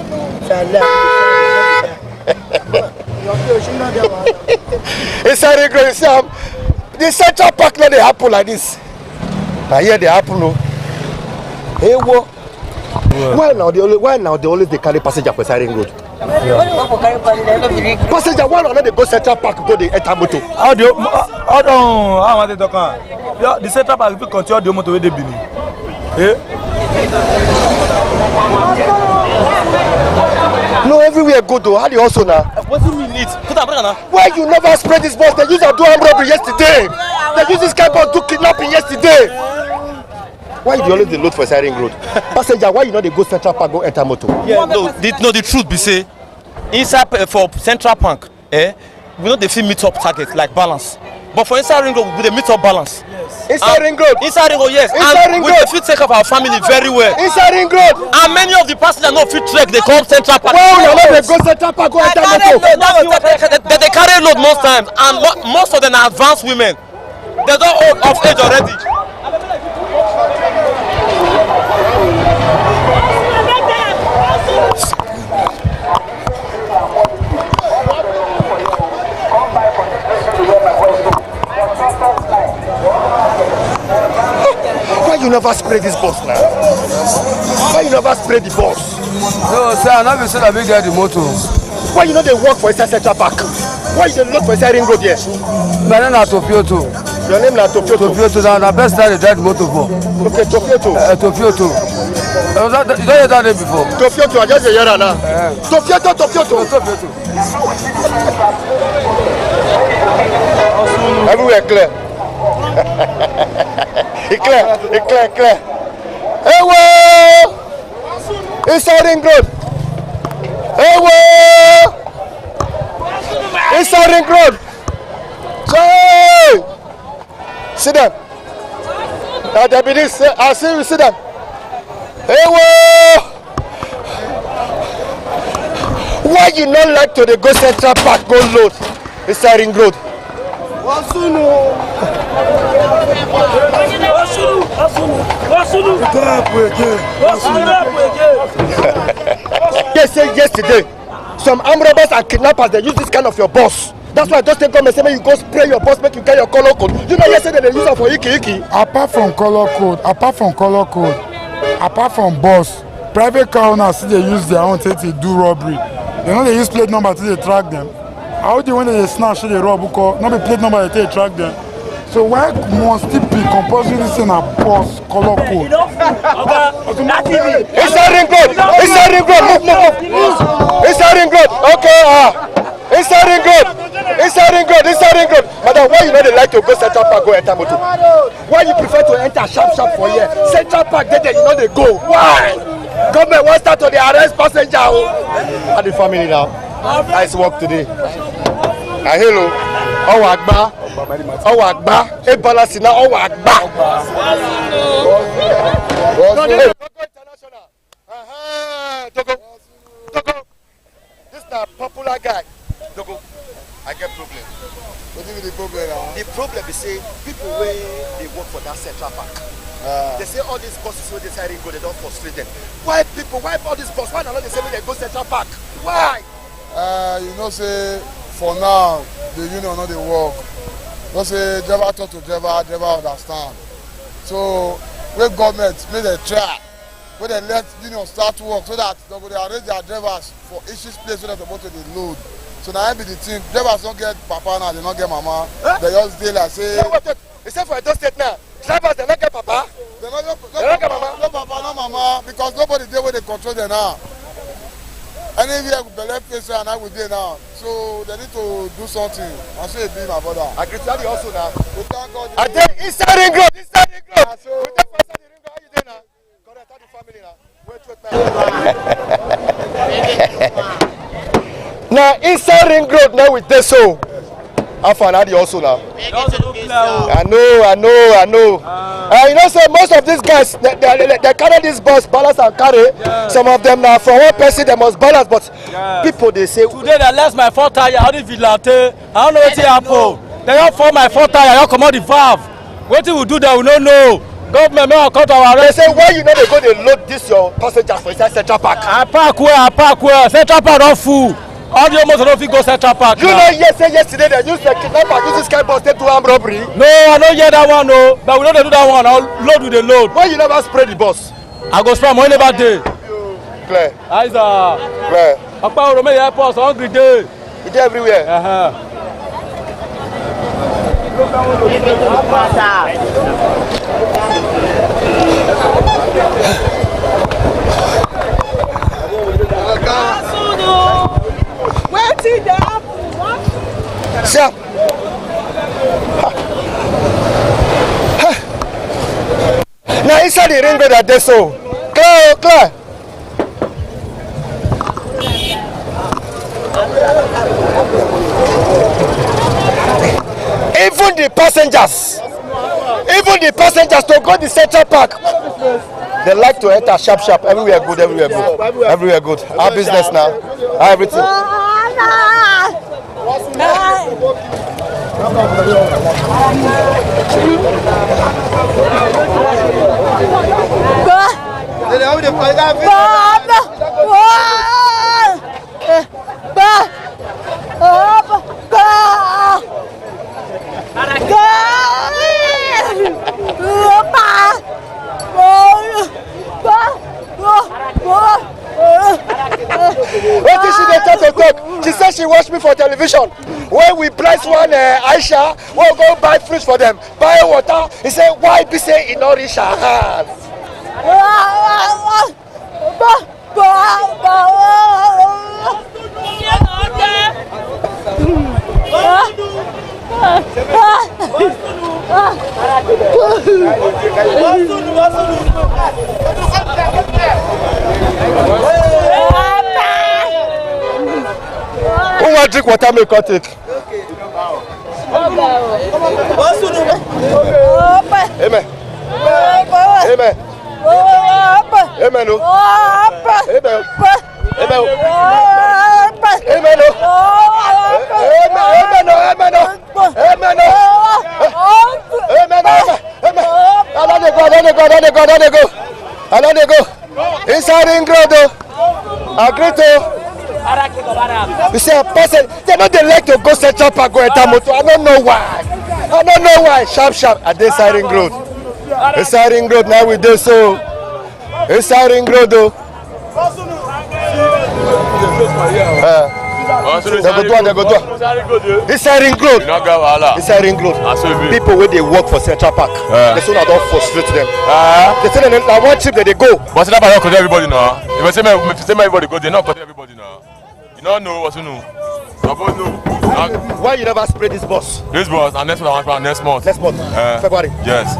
inside the Central Park now they happen like this. Now here they happen no. Hey what? Why now they always they carry passenger for Siren Road? Passenger why not they go Central Park go they enter motor? How am I talking? The Central Park will continue the motor with the bini. No, everywhere go though. How do you also now? What do you mean it? Why you never spread this bus? They use a do armed robbery yesterday. They use this kind of do kidnapping yesterday. Why you always load for Siren Road? Passenger, why you not they go Central Park go enter motor? Yeah, the truth be say inside for Central Park, we know they feel meet up target like balance. But for inside ring road, we dey meet up balance. Yes. Inside ring road, yes. Inside ring road, we fit take care of our family very well. Inside ring road, and many of the passengers no fit trek. They come Central Park. Well, you know they go Central Park go enter motor. They carry load most times, and most of them are advanced women. They don't old of age already. Why you never spray this bus now? Why you never spray the bus? No, sir, I never said I will get the motor. Why you know they work for inside Central Park? Why you dey look for inside ring road here? My name na Tofioto. Your name na Tofioto? Tofioto, na best time to drive the motor for. Okay, Tofioto. Tofioto. You don't hear that name before? Tofioto, I just hear that now. Tofioto. Everywhere clear. It clear. Hey, whoa! Inside ring road. Hey, whoa! Inside ring road. Hey! Sit down. Now there be this. I see you. Sit down. Hey, whoa! Why you not like to go Central Park, go load inside ring road? They say yesterday some armed robbers and kidnappers they use this kind of your boss. That's why I just take come and say, you go spray your boss, make you get your color code. You know yesterday they use it for iki. Apart from color code, apart from boss, private car owners still they use their own to do robbery. They know they use plate number to they track them. How do when they snatch they rob because not be plate number they track them. So why must it be compulsory this in a boss color code? Inside ring road. Move. Inside ring road. Okay, Inside ring road. Madam, why you know they like to go Central Park, go enter motor? Why you prefer to enter sharp for here? Central Park, there you know they go. Why? Government wants start to the arrest passenger. At the family now. Nice work today. Hello. Agba. Hey, balance now. Agba. Togo. This is a popular guy. Togo. I get problem. What is the problem now? The problem is say people where they work for that Central Park. They say all these buses when they say go, they don't frustrate them. Why all these buses? Why not they say when they go Central Park? Why? You know say for now the union not they work. No say driver talk to driver understand. So when government make they try, when they let union start work so that they will arrange their drivers for each place so that the motor they load. So now be the thing. Drivers don't get papa now, they don't get mama. They just dey like say. Except for Edo State now, drivers they don't get papa. They don't get mama. No papa, no mama, because nobody there where they control them now. Anywhere with belle face and I will there now. So they need to do something. I say it be my brother. I agree to you also now. We thank God. I dey inside ring road. We dey for inside the ring road. How you dey now? Correct, the family now. Wait. Now inside ring road now with this so. How far now the also now? I know. You know, so most of these guys they carry this bus, balance and carry. Yeah. Some of them now from one person they must balance, but people they say today they lost my 4 tire. How did Villate? I don't know what happened. They don't fall my 4 tire. I come out the valve. What we do that we don't know. Government may come to our arrest. They say why you know they go they load this your passengers for inside Central Park? I park where? Central Park don't full. All the almost don't fit go Central Park. You know yesterday they used the kidnapper use this kind of bus to armed robbery. No, I don't hear that one no. But we don't do that one. I'll load with the load. Why you never spray the bus? I go spray money never day. Clear. Aiza. Clear. Papa Rome airport hungry day. It everywhere. Wetin dey happen? Sir. Now inside the ring road that they so. Clear. Even the passengers to go to Central Park. They like to enter sharp. Everywhere good. Our business now. Everything. What did she dey talk? She said she watched me for television. television when we bless one Aisha, we'll go buy fruits for them, buy water. He said, why be say it not reach her hands? Who want to drink water? Make her take. Amen. Amen. Amen. No. Amen. Amen. Amen. No. Amen. No. Amen. No. Amen. No. Amen. Amen. Along they go. Inside ring road, agree to. You see a person, they don't like to go Central Park, go enter motor. I don't know why. Sharp at this side ring road. Inside ring road now we do so. Inside ring road though. They go do. Inside ring road. Inside ring road. People where they work for Central Park, they soon don't frustrate them. They say that one trip that they go. But it's not about everybody now. If I say everybody go, they not cut everybody now. You don't know what you know. Why you never spray this bus? This bus and next month. Next month. February. Yes.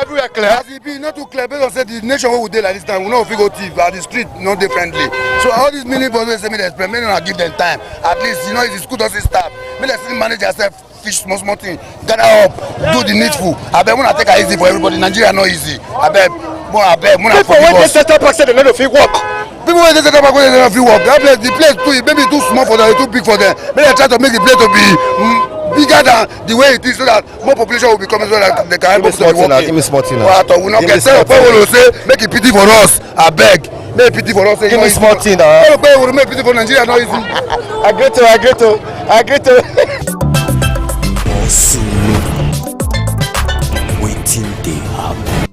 Everywhere clear. As it be not too clear, because say the nation who dey like this time, we know if we go thief, at the street not dey friendly. So all these mini buses say me they explain, me not give them time. At least you know if the school doesn't stop, me they still manage yourself. Fish small thing, gather up, do the needful. I bet when I take it easy for everybody. Nigeria not easy. I bet. People when they set up, say they don't feel work. People when they set up, they don't feel work. That place, the place too, maybe too small for them, too big for them. Maybe they try to make the place to be bigger than the way it is, so that more population will be coming, so that they can help us to be working. Give me small thing now. We not get set up. People will say, make it pity for us. I beg. Make pity for us. Give me small thing now. People will make pity for Nigeria. Not easy. I agree to. Waiting they happen.